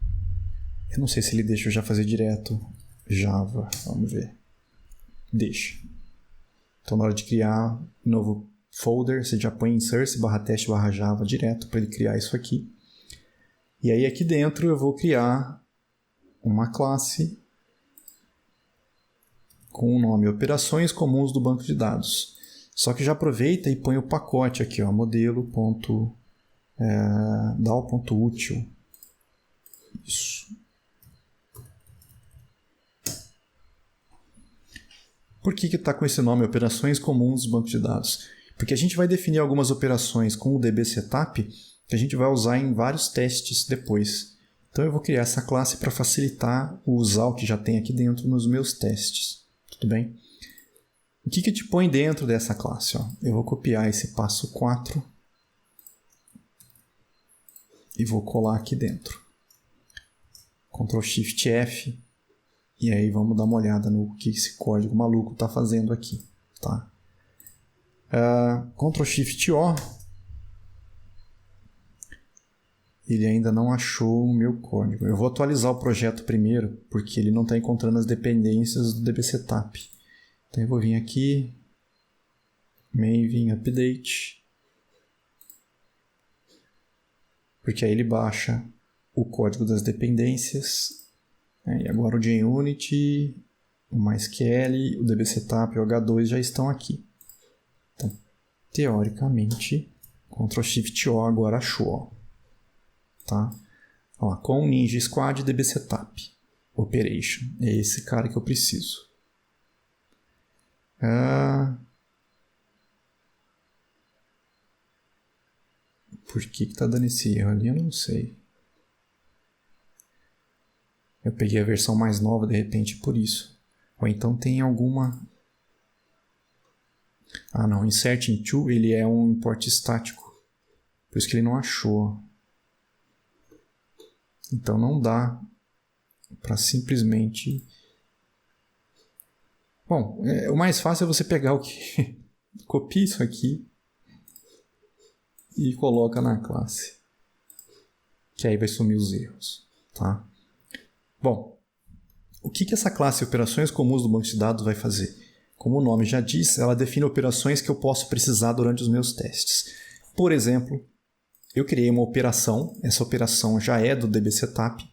Eu não sei se ele deixa eu já fazer direto Java. Vamos ver. Deixa. Então, na hora de criar um novo folder, você já põe insert/test/java direto para ele criar isso aqui. E aí, aqui dentro, eu vou criar uma classe com o nome Operações Comuns do Banco de Dados. Só que já aproveita e põe o pacote aqui, ó, modelo.dal.util. Isso. Por que está com esse nome, Operações Comuns do Banco de Dados? Porque a gente vai definir algumas operações com o dbSetup que a gente vai usar em vários testes depois. Então eu vou criar essa classe para facilitar usar o que já tem aqui dentro nos meus testes. Tudo bem? O que te põe dentro dessa classe? Ó? Eu vou copiar esse passo 4 e vou colar aqui dentro. Ctrl Shift F. E aí vamos dar uma olhada no que esse código maluco está fazendo aqui. Tá? Ctrl Shift O. Ele ainda não achou o meu código. Eu vou atualizar o projeto primeiro, porque ele não está encontrando as dependências do dbSetup. Então eu vou vir aqui, Maven Update, porque aí ele baixa o código das dependências. E agora o JUnit, o MySQL, o dbSetup e o H2 já estão aqui. Então, teoricamente, Ctrl Shift O agora achou. Tá? Ó, com Ninja Squad dbSetup Operation. É esse cara que eu preciso. Por que está dando esse erro ali? Eu não sei. Eu peguei a versão mais nova, de repente, por isso. Ou então tem alguma... Ah, não. Insert into, ele é um import estático. Por isso que ele não achou. Então não dá para simplesmente... Bom, o mais fácil é você pegar o que... Copia isso aqui e coloca na classe. Que aí vai sumir os erros. Tá? Bom, o que essa classe Operações Comuns do Banco de Dados vai fazer? Como o nome já diz, ela define operações que eu posso precisar durante os meus testes. Por exemplo, eu criei uma operação, essa operação já é do dbSetup,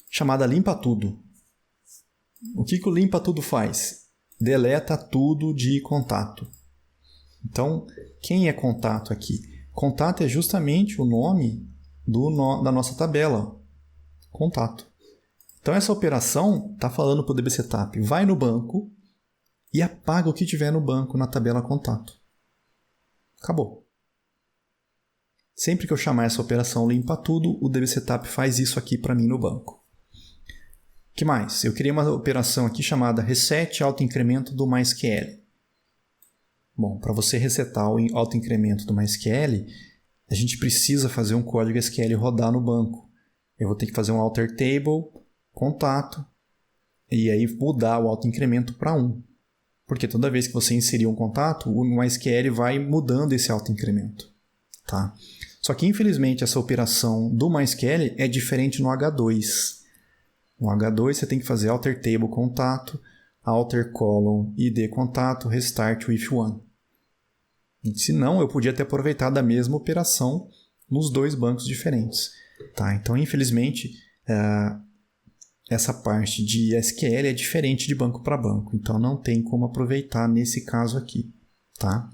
chamada limpa tudo. O que o limpa tudo faz? Deleta tudo de contato. Então, quem é contato aqui? Contato é justamente o nome da nossa tabela. Contato. Então, essa operação está falando para o dbSetup, vai no banco e apaga o que tiver no banco na tabela contato. Acabou. Sempre que eu chamar essa operação limpa tudo, o dbSetup faz isso aqui para mim no banco. O que mais? Eu criei uma operação aqui chamada reset autoincremento do MySQL. Bom, para você resetar o autoincremento do MySQL, a gente precisa fazer um código SQL rodar no banco. Eu vou ter que fazer um alter table, contato, e aí mudar o autoincremento para 1. Porque toda vez que você inserir um contato, o MySQL vai mudando esse autoincremento. Tá? Só que, infelizmente, essa operação do MySQL é diferente no H2. No H2, você tem que fazer alter table contato, alter column id contato, restart with one. Se não, eu podia ter aproveitado a mesma operação nos dois bancos diferentes. Tá? Então, infelizmente, essa parte de SQL é diferente de banco para banco. Então, não tem como aproveitar nesse caso aqui. Tá?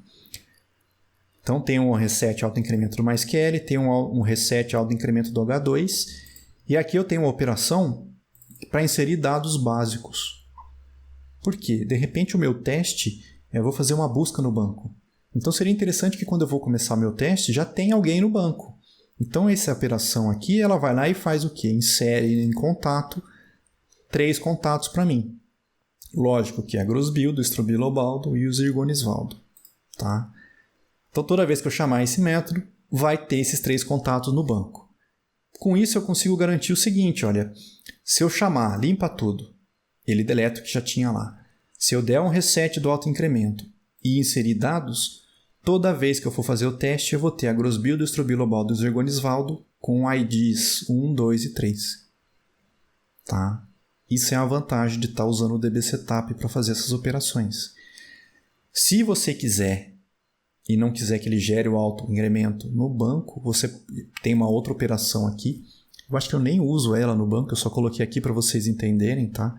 Então, tem um reset autoincremento do MySQL, tem um reset autoincremento do H2. E aqui eu tenho uma operação para inserir dados básicos. Por quê? De repente, o meu teste, eu vou fazer uma busca no banco. Então, seria interessante que quando eu vou começar o meu teste, já tenha alguém no banco. Então, essa operação aqui, ela vai lá e faz o quê? Insere em contato 3 contatos para mim. Lógico que é Grosbildo, Strobilobaldo e o Zirgonisvaldo. Tá? Então, toda vez que eu chamar esse método, vai ter esses 3 contatos no banco. Com isso, eu consigo garantir o seguinte, olha, se eu chamar limpa tudo, ele deleta o que já tinha lá. Se eu der um reset do autoincremento e inserir dados, toda vez que eu for fazer o teste, eu vou ter a Grosbildo, Strobilobaldo e Zirgonisvaldo com IDs 1, 2 e 3. Tá? Isso é a vantagem de estar usando o dbSetup para fazer essas operações. Se você quiser e não quiser que ele gere o auto-incremento no banco, você tem uma outra operação aqui. Eu acho que eu nem uso ela no banco, eu só coloquei aqui para vocês entenderem, tá?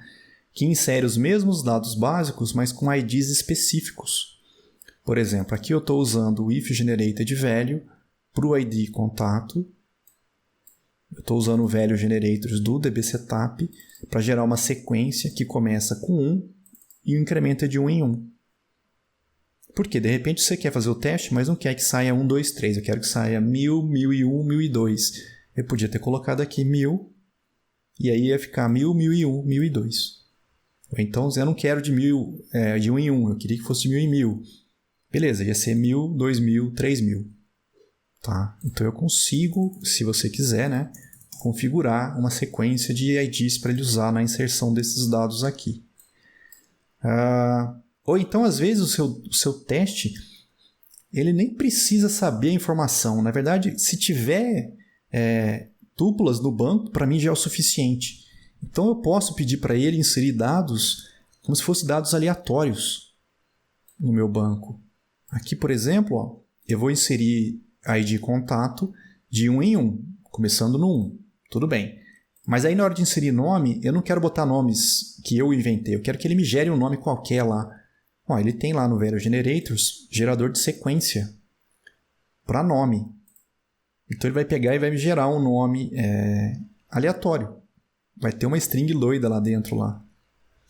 Que insere os mesmos dados básicos, mas com IDs específicos. Por exemplo, aqui eu estou usando o IfGenerated para o ID contato. Eu estou usando o value generators do dbsetup para gerar uma sequência que começa com 1 e o incremento é de 1 em 1. Por quê? De repente você quer fazer o teste, mas não quer que saia 1, 2, 3. Eu quero que saia 1000, 1001, 1002. Eu podia ter colocado aqui 1000 e aí ia ficar 1000, 1001, 1002. Ou então eu não quero de 1 em 1, eu queria que fosse de 1000 em 1000. Beleza, ia ser 1000, 2000, 3000. Tá? Então eu consigo, se você quiser, né, configurar uma sequência de IDs para ele usar na inserção desses dados aqui. Ou então, às vezes, o seu teste ele nem precisa saber a informação. Na verdade, se tiver tuplas no banco, para mim já é o suficiente. Então eu posso pedir para ele inserir dados como se fossem dados aleatórios no meu banco. Aqui, por exemplo, ó, eu vou inserir ID contato de 1 em 1, começando no 1. Tudo bem. Mas aí na hora de inserir nome, eu não quero botar nomes que eu inventei. Eu quero que ele me gere um nome qualquer lá. Ó, ele tem lá no Value Generators gerador de sequência para nome. Então ele vai pegar e vai me gerar um nome aleatório. Vai ter uma string doida lá dentro. Lá.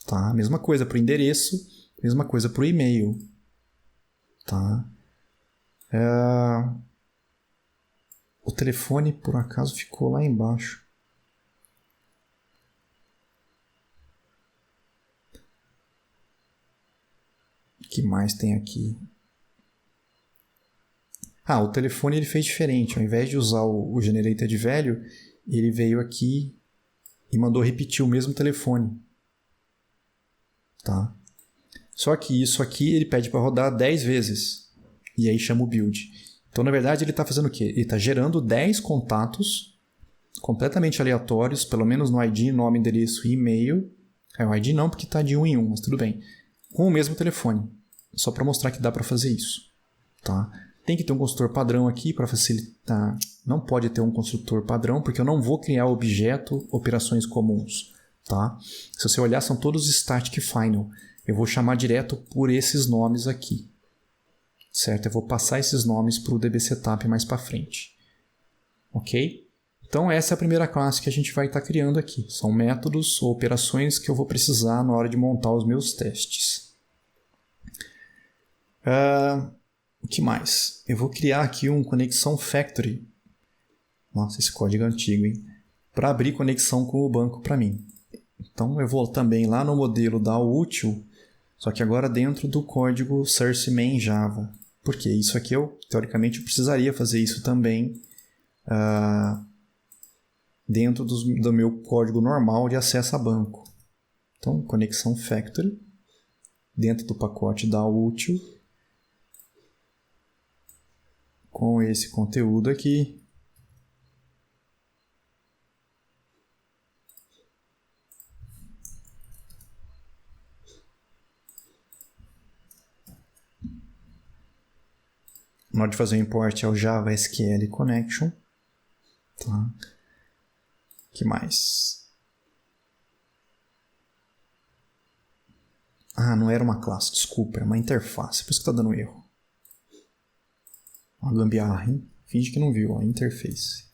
Tá? Mesma coisa para o endereço, mesma coisa para o e-mail. Tá? O telefone, por acaso, ficou lá embaixo. O que mais tem aqui? O telefone ele fez diferente. Ao invés de usar o Generated Value, ele veio aqui e mandou repetir o mesmo telefone. Tá? Só que isso aqui ele pede para rodar 10 vezes. E aí chama o build. Então, na verdade, ele está fazendo o quê? Ele está gerando 10 contatos completamente aleatórios, pelo menos no ID, nome, endereço e e-mail. O ID não, porque está de 1 em 1, mas tudo bem. Com o mesmo telefone. Só para mostrar que dá para fazer isso. Tá? Tem que ter um construtor padrão aqui para facilitar. Não pode ter um construtor padrão, porque eu não vou criar objeto, operações comuns. Tá? Se você olhar, são todos static final. Eu vou chamar direto por esses nomes aqui. Certo? Eu vou passar esses nomes para o dbsetup mais para frente. Ok? Então, essa é a primeira classe que a gente vai estar criando aqui. São métodos ou operações que eu vou precisar na hora de montar os meus testes. O que mais? Eu vou criar aqui um conexão factory. Nossa, esse código é antigo, hein? Para abrir conexão com o banco para mim. Então, eu vou também lá no modelo da util, só que agora dentro do código source main Java. Porque isso aqui, teoricamente, eu precisaria fazer isso também dentro do meu código normal de acesso a banco. Então, conexão factory, dentro do pacote da util, com esse conteúdo aqui. Na hora de fazer o import é o Java SQL Connection. Tá? O que mais? Não era uma classe, desculpa, era uma interface, por isso que está dando erro. Uma gambiarra, hein? Finge que não viu, a interface.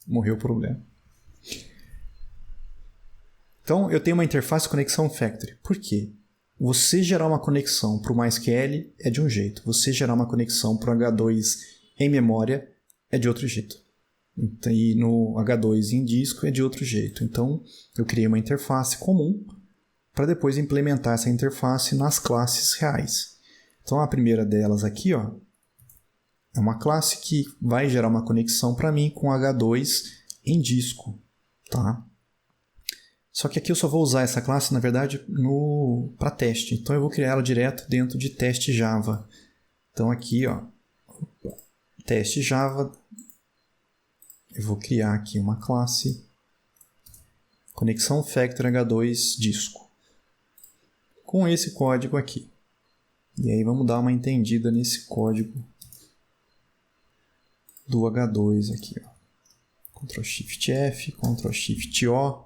Morreu o problema. Então, eu tenho uma interface conexão factory. Por quê? Você gerar uma conexão para o MySQL é de um jeito. Você gerar uma conexão para o H2 em memória é de outro jeito. E no H2 em disco é de outro jeito. Então, eu criei uma interface comum para depois implementar essa interface nas classes reais. Então, a primeira delas aqui, ó, é uma classe que vai gerar uma conexão para mim com H2 em disco. Tá? Só que aqui eu só vou usar essa classe, na verdade, para teste. Então eu vou criar ela direto dentro de teste Java. Então aqui, ó, teste Java, eu vou criar aqui uma classe conexão factory H2 disco. Com esse código aqui. E aí vamos dar uma entendida nesse código do H2 aqui, ó. Ctrl Shift F, Ctrl Shift O.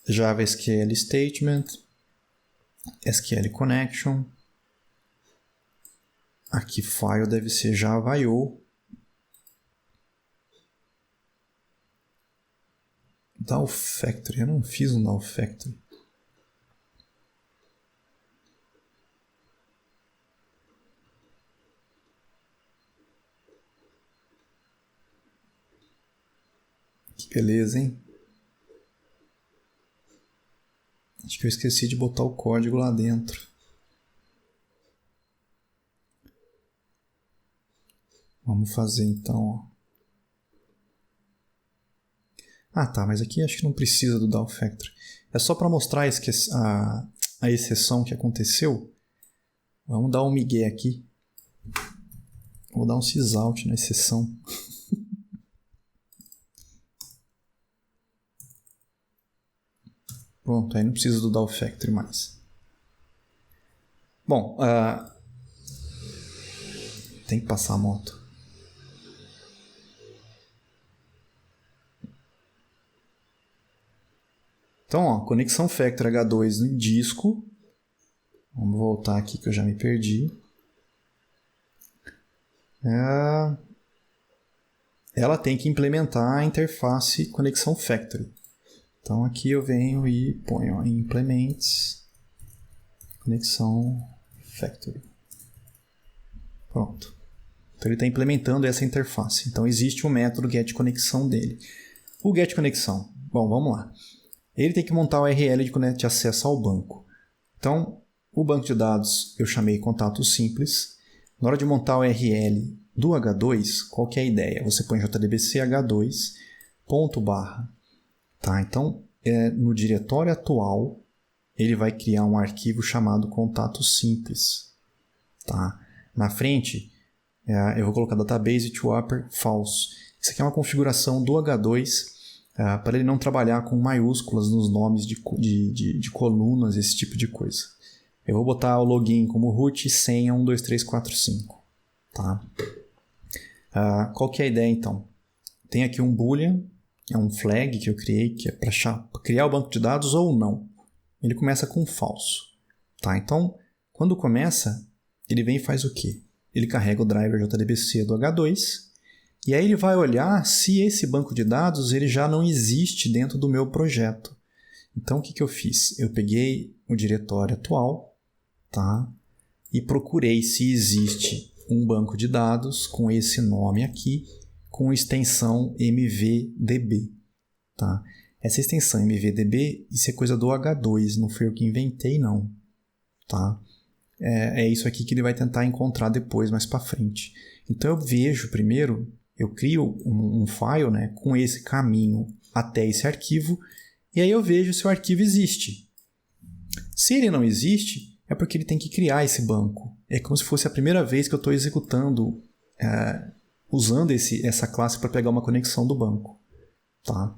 Java SQL Statement, SQL Connection. Aqui file deve ser Java I/O. Dow Factory, eu não fiz um Dow Factory. Que beleza, hein? Acho que eu esqueci de botar o código lá dentro. Vamos fazer então, ó. Ah, tá, mas aqui acho que não precisa do Dow Factory. É só para mostrar a exceção que aconteceu. Vamos dar um migué aqui. Vou dar um sysout na exceção. Pronto, aí não precisa do Dow Factory mais. Bom, tem que passar a moto. Então, ó, conexão Factory H2 no disco. Vamos voltar aqui que eu já me perdi. Ela tem que implementar a interface conexão Factory. Então aqui eu venho e ponho em Implements conexão Factory. Pronto. Então ele está implementando essa interface. Então existe um método getConexão dele. O getConexão, bom, vamos lá. Ele tem que montar o URL de acesso ao banco. Então, o banco de dados eu chamei contato simples. Na hora de montar o URL do H2, qual que é a ideia? Você põe JDBC H2 ponto barra. Tá? Então, no diretório atual, ele vai criar um arquivo chamado contato simples. Tá? Na frente, eu vou colocar database to upper false. Isso aqui é uma configuração do H2 para ele não trabalhar com maiúsculas nos nomes de colunas, esse tipo de coisa. Eu vou botar o login como root e senha 12345. Tá? Qual que é a ideia então? Tem aqui um boolean, é um flag que eu criei, que é para criar o banco de dados ou não. Ele começa com falso. Tá? Então, quando começa, ele vem e faz o quê? Ele carrega o driver JDBC do H2 e aí ele vai olhar se esse banco de dados ele já não existe dentro do meu projeto. Então, o que eu fiz? Eu peguei o diretório atual, tá? E procurei se existe um banco de dados com esse nome aqui, com extensão MVDB. Tá? Essa extensão MVDB, isso é coisa do H2, não foi eu que inventei, não. Tá? É isso aqui que ele vai tentar encontrar depois, mais para frente. Então eu vejo primeiro, eu crio um file, né, com esse caminho até esse arquivo, e aí eu vejo se o arquivo existe. Se ele não existe, é porque ele tem que criar esse banco. É como se fosse a primeira vez que eu estou executando, usando essa classe para pegar uma conexão do banco. Tá?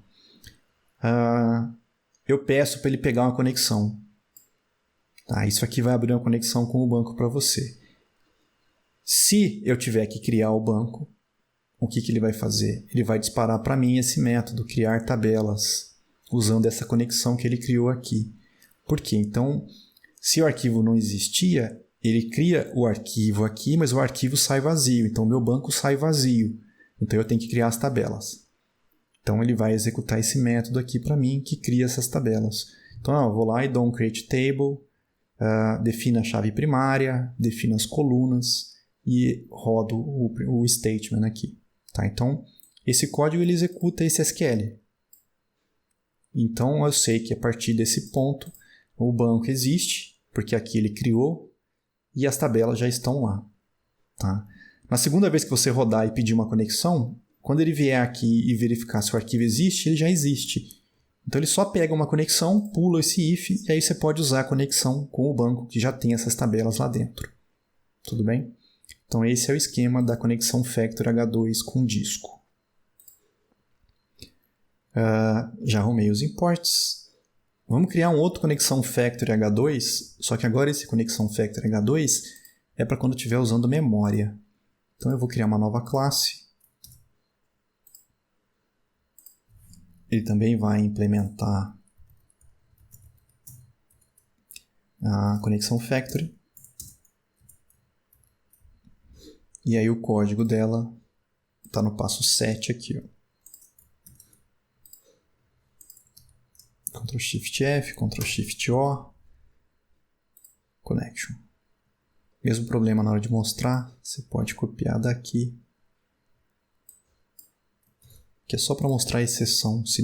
Eu peço para ele pegar uma conexão. Tá? Isso aqui vai abrir uma conexão com o banco para você. Se eu tiver que criar o banco, o que ele vai fazer? Ele vai disparar para mim esse método, criar tabelas, usando essa conexão que ele criou aqui. Por quê? Então, se o arquivo não existia, ele cria o arquivo aqui, mas o arquivo sai vazio. Então, o meu banco sai vazio. Então, eu tenho que criar as tabelas. Então, ele vai executar esse método aqui para mim, que cria essas tabelas. Então, eu vou lá e dou um create table, defino a chave primária, defino as colunas e rodo o statement aqui. Tá? Então, esse código ele executa esse SQL. Então, eu sei que a partir desse ponto, o banco existe, porque aqui ele criou, e as tabelas já estão lá. Tá? Na segunda vez que você rodar e pedir uma conexão, quando ele vier aqui e verificar se o arquivo existe, ele já existe. Então, ele só pega uma conexão, pula esse if, e aí você pode usar a conexão com o banco que já tem essas tabelas lá dentro. Tudo bem? Então, esse é o esquema da conexão Factory H2 com disco. Já arrumei os imports. Vamos criar um outro conexão factory H2, só que agora esse conexão factory H2 é para quando eu estiver usando memória. Então eu vou criar uma nova classe. Ele também vai implementar a conexão factory. E aí o código dela está no passo 7 aqui, ó. Ctrl Shift F, Ctrl Shift O, Connection. Mesmo problema na hora de mostrar, você pode copiar daqui, que é só para mostrar a exceção, se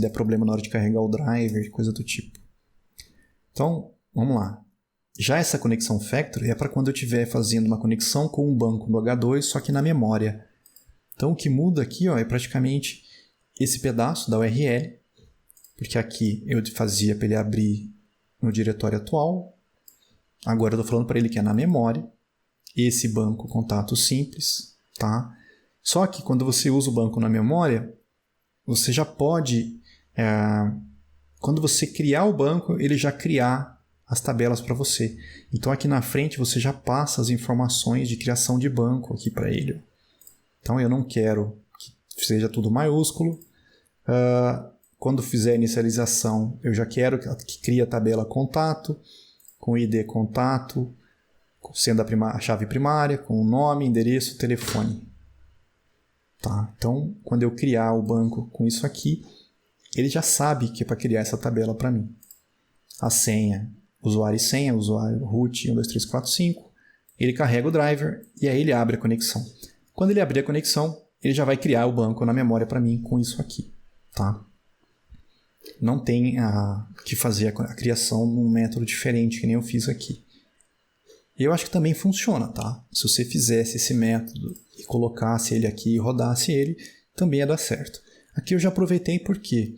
der problema na hora de carregar o driver, coisa do tipo. Então, vamos lá. Já essa conexão factory é para quando eu estiver fazendo uma conexão com um banco no H2, só que na memória. Então, o que muda aqui, ó, é praticamente esse pedaço da URL, porque aqui eu fazia para ele abrir no diretório atual. Agora eu estou falando para ele que é na memória. Esse banco contato simples, tá? Só que quando você usa o banco na memória, você já pode, quando você criar o banco, ele já criar as tabelas para você. Então aqui na frente você já passa as informações de criação de banco aqui para ele. Então eu não quero que seja tudo maiúsculo. Quando fizer a inicialização, eu já quero que crie a tabela contato, com ID contato, sendo a chave primária, com o nome, endereço, telefone. Tá? Então, quando eu criar o banco com isso aqui, ele já sabe que é para criar essa tabela para mim. A senha, usuário e senha, usuário root 12345, ele carrega o driver e aí ele abre a conexão. Quando ele abrir a conexão, ele já vai criar o banco na memória para mim com isso aqui. Tá? Não tem que fazer a criação num método diferente, que nem eu fiz aqui. Eu acho que também funciona, tá? Se você fizesse esse método e colocasse ele aqui e rodasse ele, também ia dar certo. Aqui eu já aproveitei porque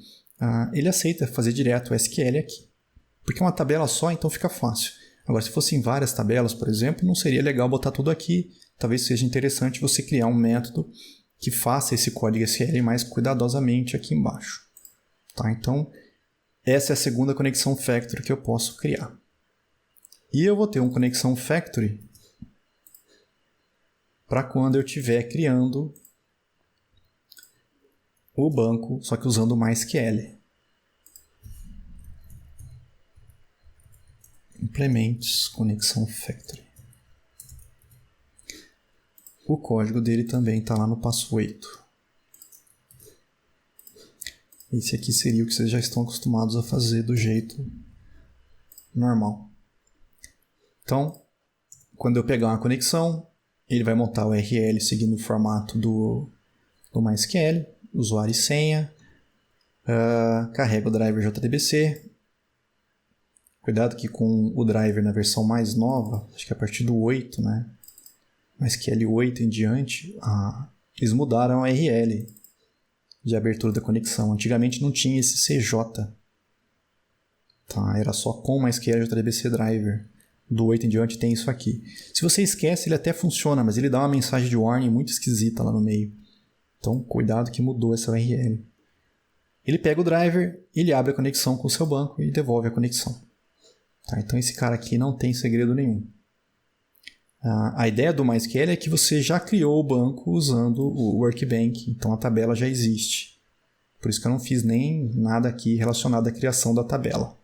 ele aceita fazer direto o SQL aqui. Porque é uma tabela só, então fica fácil. Agora, se fossem várias tabelas, por exemplo, não seria legal botar tudo aqui. Talvez seja interessante você criar um método que faça esse código SQL mais cuidadosamente aqui embaixo. Tá? Então, essa é a segunda conexão factory que eu posso criar. E eu vou ter uma conexão factory para quando eu estiver criando o banco, só que usando o MySQL. Implements conexão factory. O código dele também está lá no passo 8. Esse aqui seria o que vocês já estão acostumados a fazer do jeito normal. Então, quando eu pegar uma conexão, ele vai montar o URL seguindo o formato do MySQL, usuário e senha, carrega o driver JDBC. Cuidado que com o driver na versão mais nova, acho que a partir do 8, né? MySQL 8 em diante, eles mudaram a URL de abertura da conexão. Antigamente não tinha esse CJ. Tá? Era só com MySQL JDBC Driver. Do 8 em diante tem isso aqui. Se você esquece, ele até funciona, mas ele dá uma mensagem de warning muito esquisita lá no meio. Então, cuidado que mudou essa URL. Ele pega o driver, ele abre a conexão com o seu banco e devolve a conexão. Tá? Então, esse cara aqui não tem segredo nenhum. A ideia do MySQL é que você já criou o banco usando o Workbench, então a tabela já existe. Por isso que eu não fiz nem nada aqui relacionado à criação da tabela.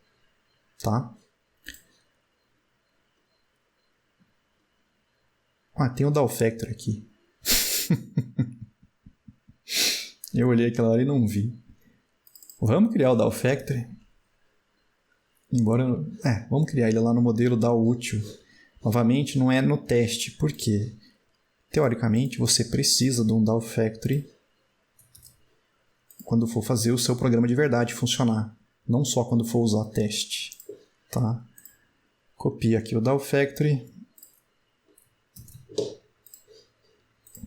Tá? Tem o DAO Factory aqui. Eu olhei aquela hora e não vi. Vamos criar o DAO Factory? Vamos criar ele lá no modelo DAO útil. Novamente, não é no teste. Por quê? Teoricamente, você precisa de um DAO Factory quando for fazer o seu programa de verdade funcionar. Não só quando for usar teste. Tá? Copia aqui o DAO Factory.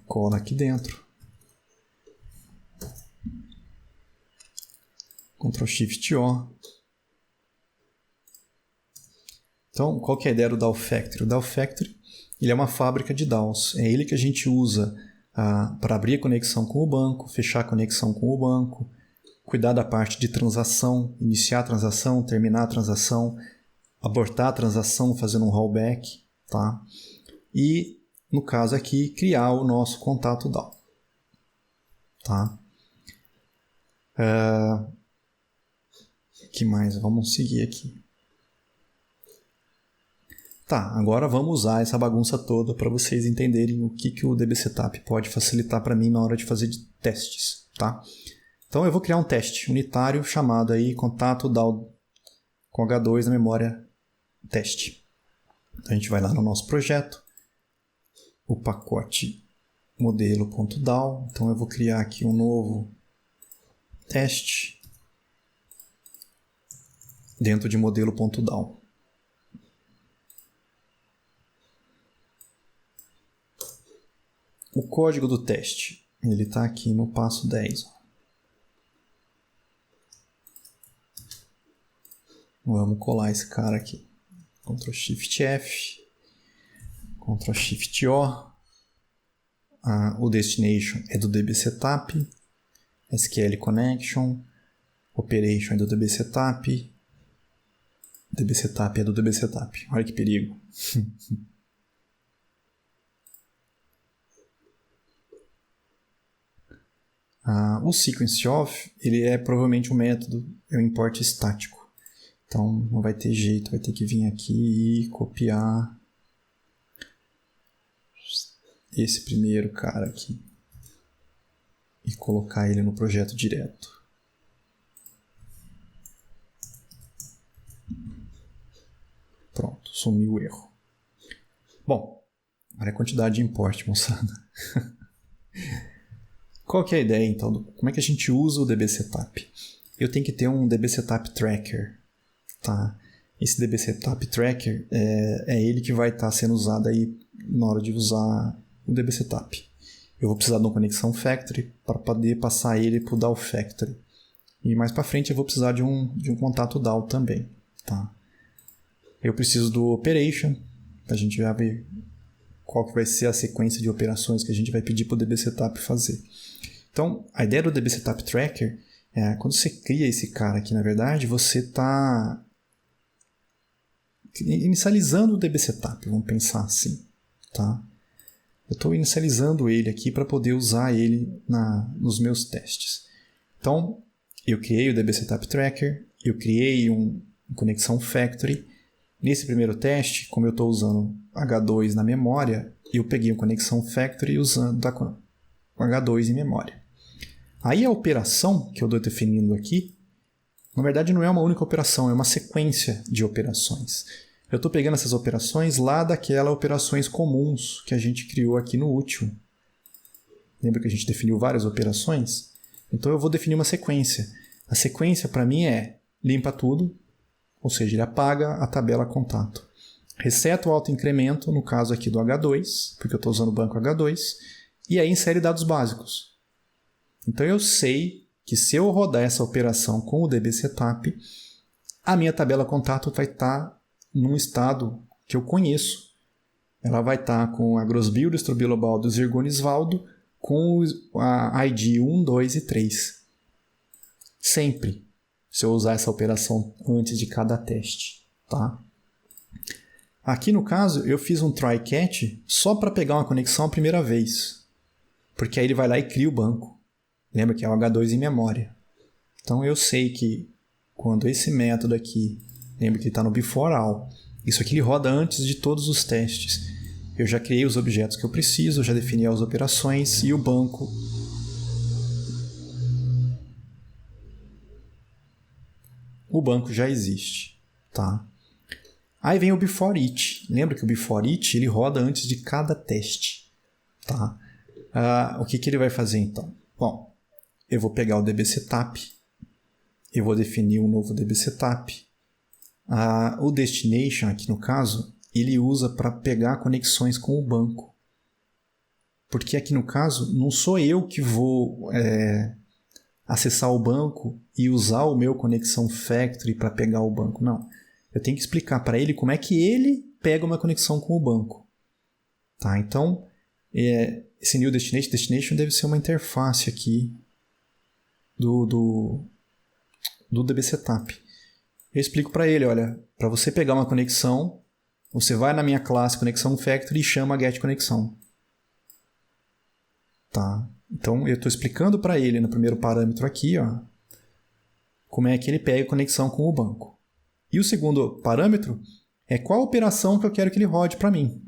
Cola aqui dentro. Ctrl Shift O. Então, qual que é a ideia do DAO Factory? O DAO Factory ele é uma fábrica de DAOs. É ele que a gente usa para abrir a conexão com o banco, fechar a conexão com o banco, cuidar da parte de transação, iniciar a transação, terminar a transação, abortar a transação fazendo um rollback, tá? E, no caso aqui, criar o nosso contato DAO, tá? Que mais? Vamos seguir aqui. Tá, agora vamos usar essa bagunça toda para vocês entenderem o que o DB Setup pode facilitar para mim na hora de fazer testes, tá? Então eu vou criar um teste unitário chamado aí contato DAO com H2 na memória teste. Então a gente vai lá no nosso projeto, o pacote modelo.dal. Então eu vou criar aqui um novo teste dentro de modelo.dal. O código do teste, ele está aqui no passo 10. Vamos colar esse cara aqui. Ctrl Shift F, Ctrl Shift O. O destination é do DB Setup, SQL Connection, Operation é do DB Setup, DB Setup é do DB Setup. Olha que perigo. O sequence of, ele é provavelmente um método, é um import estático. Então não vai ter jeito, vai ter que vir aqui e copiar esse primeiro cara aqui e colocar ele no projeto direto. Pronto, sumiu o erro. Bom, olha a quantidade de import, moçada. Qual que é a ideia, então? Como é que a gente usa o DB Setup? Eu tenho que ter um DB Setup Tracker, tá? Esse DB Setup Tracker é ele que vai estar sendo usado aí na hora de usar o DB Setup. Eu vou precisar de uma conexão Factory para poder passar ele para o DAO Factory. E mais para frente eu vou precisar de um contato DAO também, tá? Eu preciso do Operation, a gente já ver qual que vai ser a sequência de operações que a gente vai pedir para o DB Setup fazer. Então, a ideia do DB Setup Tracker é quando você cria esse cara aqui, na verdade, você está inicializando o DB Setup, vamos pensar assim, tá? Eu estou inicializando ele aqui para poder usar ele nos meus testes. Então, eu criei o DB Setup Tracker, eu criei uma conexão Factory. Nesse primeiro teste, como eu estou usando H2 na memória, eu peguei uma conexão Factory usando H2 em memória. Aí a operação que eu estou definindo aqui, na verdade não é uma única operação, é uma sequência de operações. Eu estou pegando essas operações lá daquelas operações comuns que a gente criou aqui no último. Lembra que a gente definiu várias operações? Então eu vou definir uma sequência. A sequência para mim é limpa tudo, ou seja, ele apaga a tabela contato. Reseta o autoincremento, no caso aqui do H2, porque eu estou usando o banco H2, e aí insere dados básicos. Então eu sei que se eu rodar essa operação com o DB Setup, a minha tabela contato vai estar num estado que eu conheço. Ela vai estar com a Grossbil, Strobilobal do Zirgonisvaldo, com a ID 1, 2 e 3. Sempre, se eu usar essa operação antes de cada teste, tá? Aqui no caso, eu fiz um try catch só para pegar uma conexão a primeira vez, porque aí ele vai lá e cria o banco. Lembra que é o H2 em memória. Então eu sei que quando esse método aqui, lembra que ele está no before all, isso aqui ele roda antes de todos os testes. Eu já criei os objetos que eu preciso, já defini as operações e o banco. O banco já existe, tá? Aí vem o before it. Lembra que o before it ele roda antes de cada teste, tá? O que ele vai fazer então? Bom, eu vou pegar o DB Setup, eu vou definir um novo DB Setup. O destination aqui no caso, ele usa para pegar conexões com o banco. Porque aqui no caso, não sou eu que vou acessar o banco e usar o meu conexão Factory para pegar o banco. Não. Eu tenho que explicar para ele como é que ele pega uma conexão com o banco. Tá? Então, esse new destination deve ser uma interface aqui do DB Setup. Eu explico para ele, olha, para você pegar uma conexão, você vai na minha classe conexão factory e chama a getConexão. Tá? Então, eu estou explicando para ele no primeiro parâmetro aqui, ó, como é que ele pega a conexão com o banco. E o segundo parâmetro é qual operação que eu quero que ele rode para mim.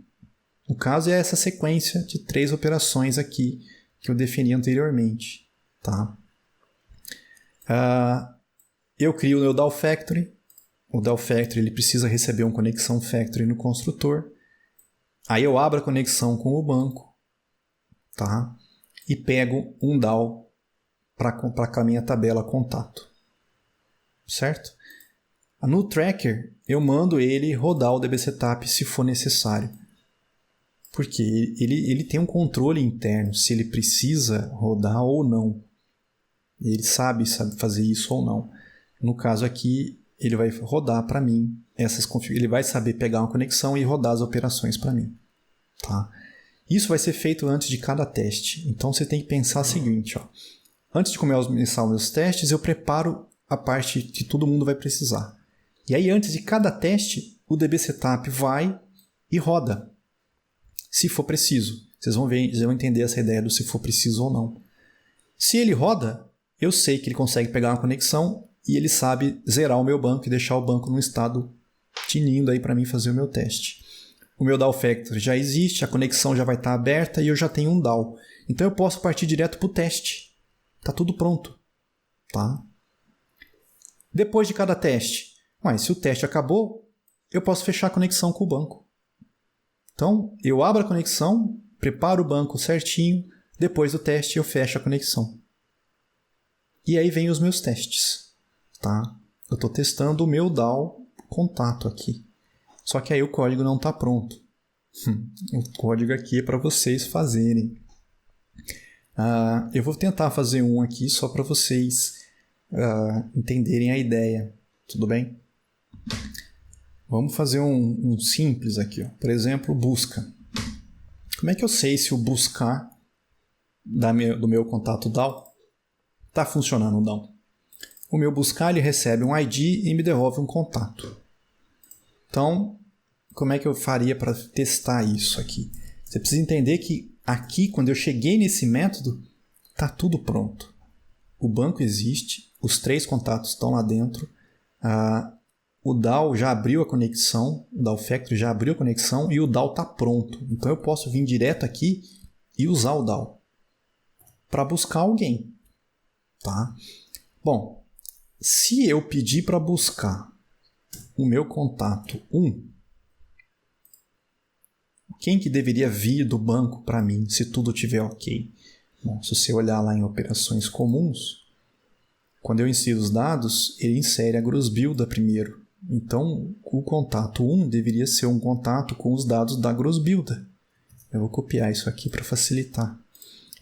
No caso, é essa sequência de 3 operações aqui que eu defini anteriormente. Tá? Eu crio o meu DAO Factory. O DAO Factory ele precisa receber uma conexão Factory no construtor. Aí eu abro a conexão com o banco. Tá? E pego um DAO para a minha tabela contato. Certo? No tracker, eu mando ele rodar o DB Setup se for necessário. Porque ele tem um controle interno, se ele precisa rodar ou não. Ele sabe fazer isso ou não. No caso aqui, ele vai rodar para mim ele vai saber pegar uma conexão e rodar as operações para mim. Tá? Isso vai ser feito antes de cada teste. Então você tem que pensar o seguinte, ó. Antes de começar os meus testes, eu preparo a parte que todo mundo vai precisar. E aí, antes de cada teste, o DB Setup vai e roda. Se for preciso. Vocês vão entender essa ideia do se for preciso ou não. Se ele roda, eu sei que ele consegue pegar uma conexão e ele sabe zerar o meu banco e deixar o banco num estado tinindo aí para mim fazer o meu teste. O meu DAO Factory já existe, a conexão já vai estar aberta e eu já tenho um DAO. Então eu posso partir direto para o teste. Está tudo pronto. Tá? Depois de cada teste, se o teste acabou, eu posso fechar a conexão com o banco. Então, eu abro a conexão, preparo o banco certinho, depois do teste eu fecho a conexão. E aí vem os meus testes. Tá? Eu estou testando o meu DAO contato aqui. Só que aí o código não está pronto. O código aqui é para vocês fazerem. Eu vou tentar fazer um aqui só para vocês entenderem a ideia. Tudo bem? Vamos fazer um simples aqui. Ó. Por exemplo, busca. Como é que eu sei se o buscar do meu contato DAO está funcionando o DAO? O meu buscar ele recebe um ID e me devolve um contato. Então, como é que eu faria para testar isso aqui? Você precisa entender que aqui, quando eu cheguei nesse método, está tudo pronto. O banco existe, os 3 contatos estão lá dentro, o DAO já abriu a conexão, o DAO Factory já abriu a conexão e o DAO está pronto. Então eu posso vir direto aqui e usar o DAO para buscar alguém. Tá? Bom, se eu pedir para buscar o meu contato 1, quem que deveria vir do banco para mim se tudo estiver ok? Bom, se você olhar lá em operações comuns, quando eu insiro os dados, ele insere a grossbuilda primeiro. Então, o contato 1 deveria ser um contato com os dados da grossbuilda. Eu vou copiar isso aqui para facilitar.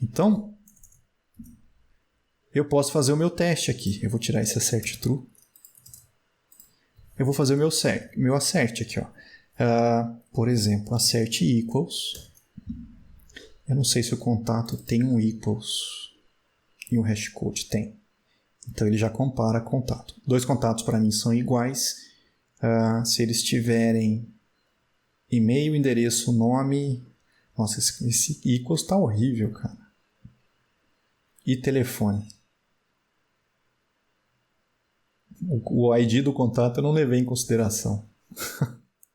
Então, eu posso fazer o meu teste aqui. Eu vou tirar esse assert true. Eu vou fazer o meu assert aqui. Ó. Por exemplo, assert equals. Eu não sei se o contato tem um equals e um hashcode tem. Então, ele já compara contato. 2 contatos para mim são iguais. Se eles tiverem e-mail, endereço, nome... Nossa, esse equals está horrível, cara. E telefone. O ID do contato eu não levei em consideração.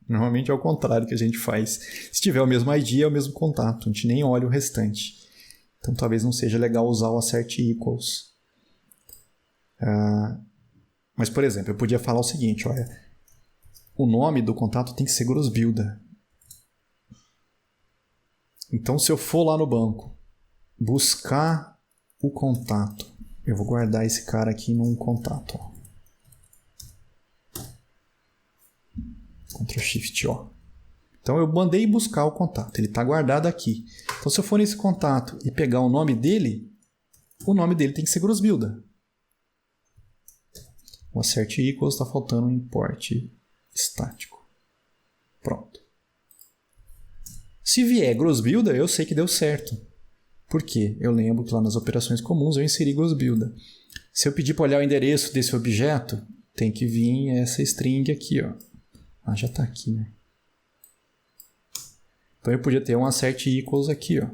Normalmente é o contrário que a gente faz. Se tiver o mesmo ID, é o mesmo contato. A gente nem olha o restante. Então, talvez não seja legal usar o assert equals. Mas, por exemplo, eu podia falar o seguinte, olha, o nome do contato tem que ser grossbuilda. Então, se eu for lá no banco, buscar o contato, eu vou guardar esse cara aqui num contato. Ó. Ctrl Shift O. Então, eu mandei buscar o contato, ele está guardado aqui. Então, se eu for nesse contato e pegar o nome dele tem que ser grossbuilda. O assert equals está faltando um import estático. Pronto. Se vier grossbuilda, eu sei que deu certo. Por quê? Eu lembro que lá nas operações comuns eu inseri grossbuilda. Se eu pedir para olhar o endereço desse objeto, tem que vir essa string aqui, ó. Ah, já está aqui, né? Então eu podia ter um assert equals aqui, ó.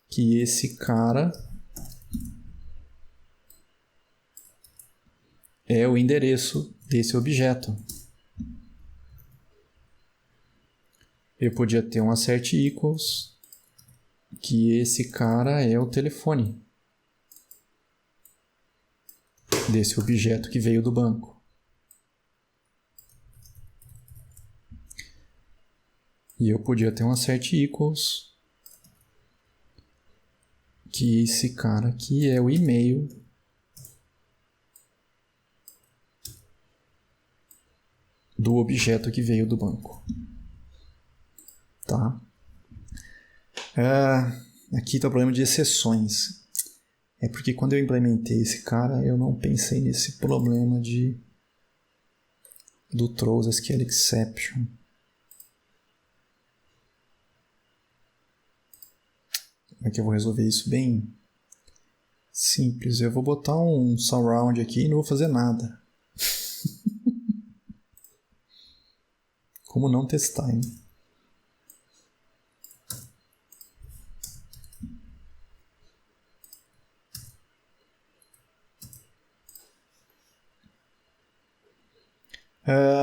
Que esse cara é o endereço desse objeto. Eu podia ter um assert equals que esse cara é o telefone desse objeto que veio do banco. E eu podia ter um assert equals que esse cara aqui é o e-mail do objeto que veio do banco. Tá? Aqui está o problema de exceções. É porque quando eu implementei esse cara, eu não pensei nesse problema do throws SQL exception. Como é que eu vou resolver isso? Bem simples. Eu vou botar um surround aqui e não vou fazer nada. Como não testar, hein?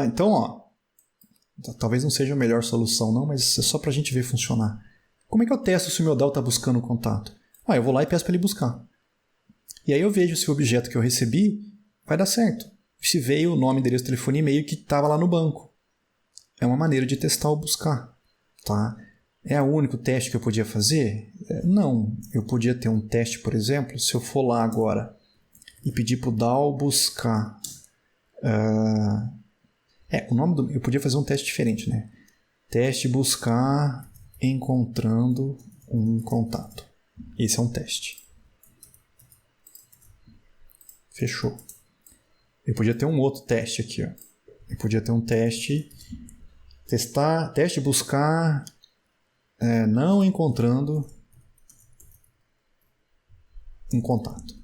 Então, ó, talvez não seja a melhor solução não, mas é só para a gente ver funcionar. Como é que eu testo se o meu DAO está buscando o contato? Eu vou lá e peço para ele buscar. E aí eu vejo se o objeto que eu recebi vai dar certo. Se veio o nome, endereço, telefone e e-mail que estava lá no banco. É uma maneira de testar ou buscar. Tá? É o único teste que eu podia fazer? Não. Eu podia ter um teste, por exemplo, se eu for lá agora e pedir para o DAO buscar... o nome eu podia fazer um teste diferente, né? Teste buscar encontrando um contato. Esse é um teste. Fechou. Eu podia ter um outro teste aqui, ó. Eu podia ter um teste teste buscar não encontrando um contato.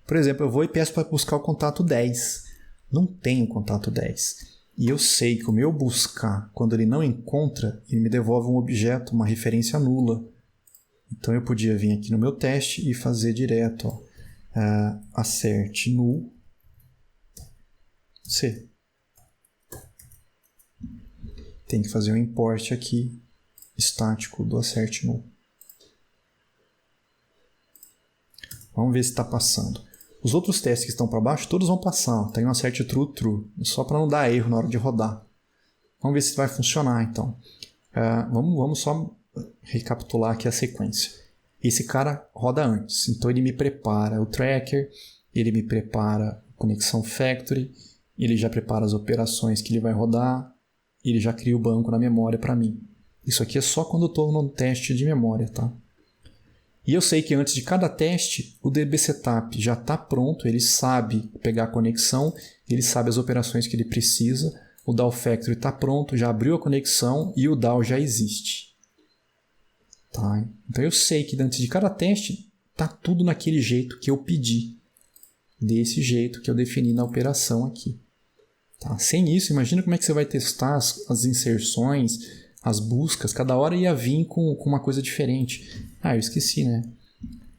Por exemplo, eu vou e peço para buscar o contato 10. Não tem o contato 10. E eu sei que o meu buscar, quando ele não encontra, ele me devolve um objeto, uma referência nula. Então eu podia vir aqui no meu teste e fazer direto, ó, assert null C. Tem que fazer um import aqui estático do assert null. Vamos ver se está passando. Os outros testes que estão para baixo, todos vão passar. Tem um assert true, true. Só para não dar erro na hora de rodar. Vamos ver se vai funcionar, então. Vamos só recapitular aqui a sequência. Esse cara roda antes. Então, ele me prepara o tracker, ele me prepara a conexão factory, ele já prepara as operações que ele vai rodar, ele já cria o banco na memória para mim. Isso aqui é só quando eu estou no teste de memória, tá? E eu sei que antes de cada teste, o DB Setup já está pronto, ele sabe pegar a conexão, ele sabe as operações que ele precisa, o DAO Factory está pronto, já abriu a conexão e o DAO já existe. Tá? Então eu sei que antes de cada teste, está tudo naquele jeito que eu pedi, desse jeito que eu defini na operação aqui. Tá? Sem isso, imagina como é que você vai testar as inserções, as buscas, cada hora ia vir com uma coisa diferente. Eu esqueci, né?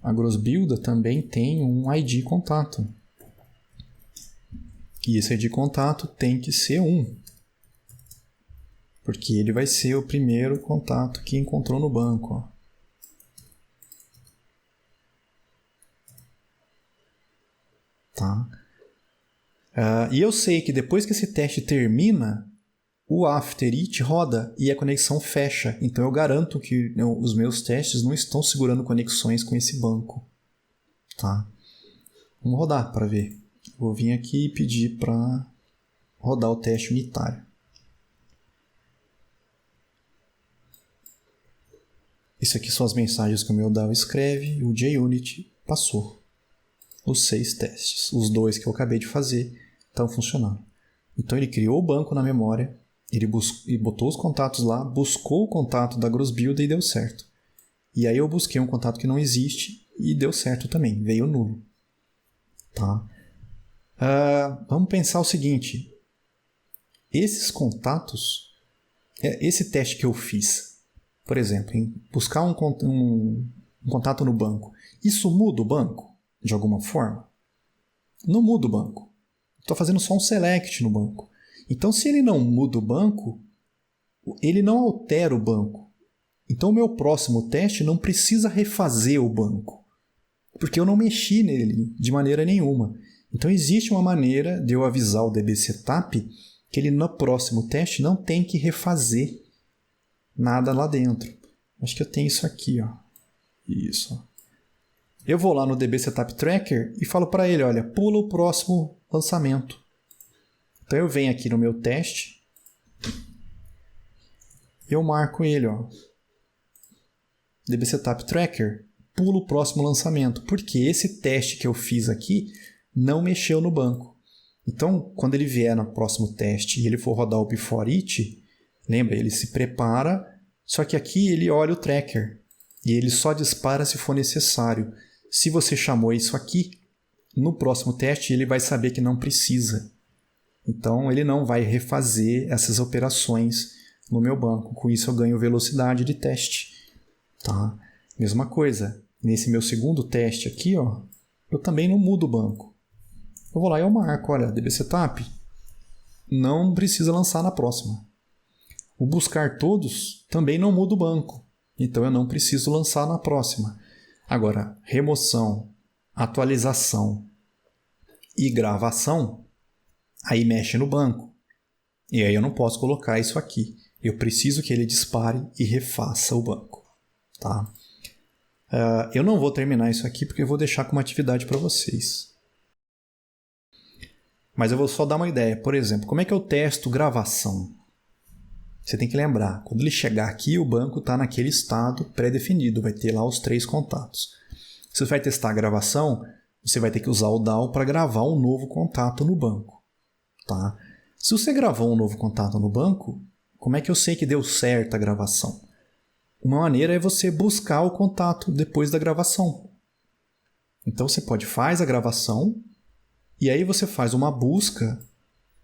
A Grossbuilder também tem um ID contato. E esse ID contato tem que ser 1. Porque ele vai ser o primeiro contato que encontrou no banco. Ó. Tá? E eu sei que depois que esse teste termina, o after it roda e a conexão fecha. Então eu garanto que os meus testes não estão segurando conexões com esse banco. Tá? Vamos rodar para ver. Vou vir aqui e pedir para rodar o teste unitário. Isso aqui são as mensagens que o meu DAO escreve. O JUnit passou. Os 6 testes. Os 2 que eu acabei de fazer estão funcionando. Então ele criou o banco na memória. Ele botou os contatos lá, buscou o contato da Grossbuilder e deu certo. E aí eu busquei um contato que não existe e deu certo também, veio nulo. Tá? Vamos pensar o seguinte. Esses contatos, esse teste que eu fiz, por exemplo, em buscar um contato no banco, isso muda o banco de alguma forma? Não muda o banco. Estou fazendo só um select no banco. Então, se ele não muda o banco, ele não altera o banco. Então, o meu próximo teste não precisa refazer o banco, porque eu não mexi nele de maneira nenhuma. Então, existe uma maneira de eu avisar o DB Setup que ele no próximo teste não tem que refazer nada lá dentro. Acho que eu tenho isso aqui. Ó. Isso. Eu vou lá no DB Setup Tracker e falo para ele, olha, pula o próximo lançamento. Então, eu venho aqui no meu teste, eu marco ele, ó. DB Setup Tracker, pula o próximo lançamento, porque esse teste que eu fiz aqui não mexeu no banco. Então, quando ele vier no próximo teste e ele for rodar o Before It, lembra, ele se prepara, só que aqui ele olha o tracker e ele só dispara se for necessário. Se você chamou isso aqui, no próximo teste ele vai saber que não precisa. Então, ele não vai refazer essas operações no meu banco. Com isso, eu ganho velocidade de teste. Tá? Mesma coisa. Nesse meu segundo teste aqui, ó, eu também não mudo o banco. Eu vou lá e eu marco, olha, DB Setup não precisa lançar na próxima. O buscar todos também não muda o banco. Então, eu não preciso lançar na próxima. Agora, remoção, atualização e gravação, aí mexe no banco. E aí eu não posso colocar isso aqui. Eu preciso que ele dispare e refaça o banco. Tá? Eu não vou terminar isso aqui porque eu vou deixar como atividade para vocês. Mas eu vou só dar uma ideia. Por exemplo, como é que eu testo gravação? Você tem que lembrar, quando ele chegar aqui, o banco está naquele estado pré-definido. Vai ter lá os 3 contatos. Se você vai testar a gravação, você vai ter que usar o DAO para gravar um novo contato no banco. Tá? Se você gravou um novo contato no banco, como é que eu sei que deu certo a gravação? Uma maneira é você buscar o contato depois da gravação. Então você faz a gravação e aí você faz uma busca,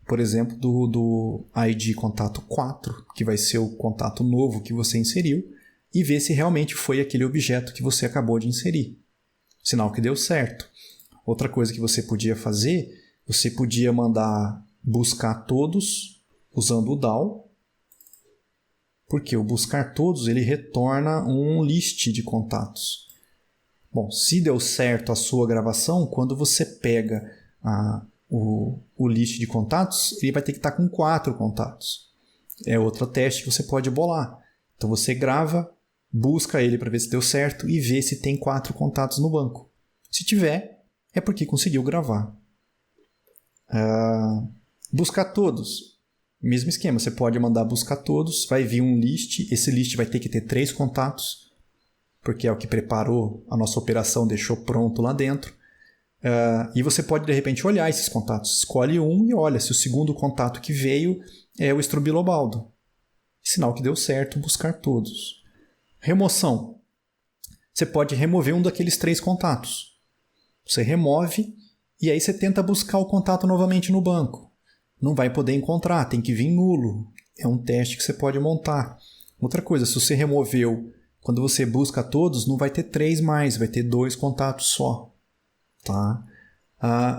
por exemplo, do ID contato 4, que vai ser o contato novo que você inseriu, e ver se realmente foi aquele objeto que você acabou de inserir. Sinal que deu certo. Outra coisa que você podia fazer, você podia mandar buscar todos usando o DAO, porque o buscar todos ele retorna um list de contatos. Bom, se deu certo a sua gravação, quando você pega o list de contatos, ele vai ter que estar com 4 contatos. É outro teste que você pode bolar. Então você grava, busca ele para ver se deu certo e vê se tem 4 contatos no banco. Se tiver, é porque conseguiu gravar. Buscar todos. Mesmo esquema, você pode mandar buscar todos, vai vir um list, esse list vai ter que ter 3 contatos, porque é o que preparou a nossa operação, deixou pronto lá dentro. E você pode, de repente, olhar esses contatos. Escolhe um e olha se o segundo contato que veio é o Strubilobaldo. Sinal que deu certo, buscar todos. Remoção. Você pode remover um daqueles 3 contatos. Você remove e aí você tenta buscar o contato novamente no banco. Não vai poder encontrar, tem que vir nulo. É um teste que você pode montar. Outra coisa, se você removeu, quando você busca todos, não vai ter 3 mais, vai ter 2 contatos só. Tá?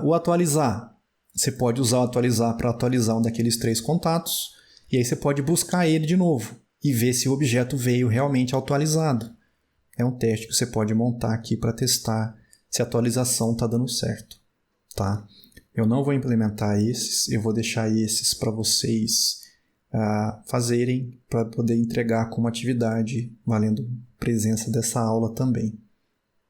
O atualizar. Você pode usar o atualizar para atualizar um daqueles 3 contatos e aí você pode buscar ele de novo e ver se o objeto veio realmente atualizado. É um teste que você pode montar aqui para testar se a atualização está dando certo. Tá? Eu não vou implementar esses, eu vou deixar esses para vocês fazerem para poder entregar como atividade, valendo presença dessa aula também.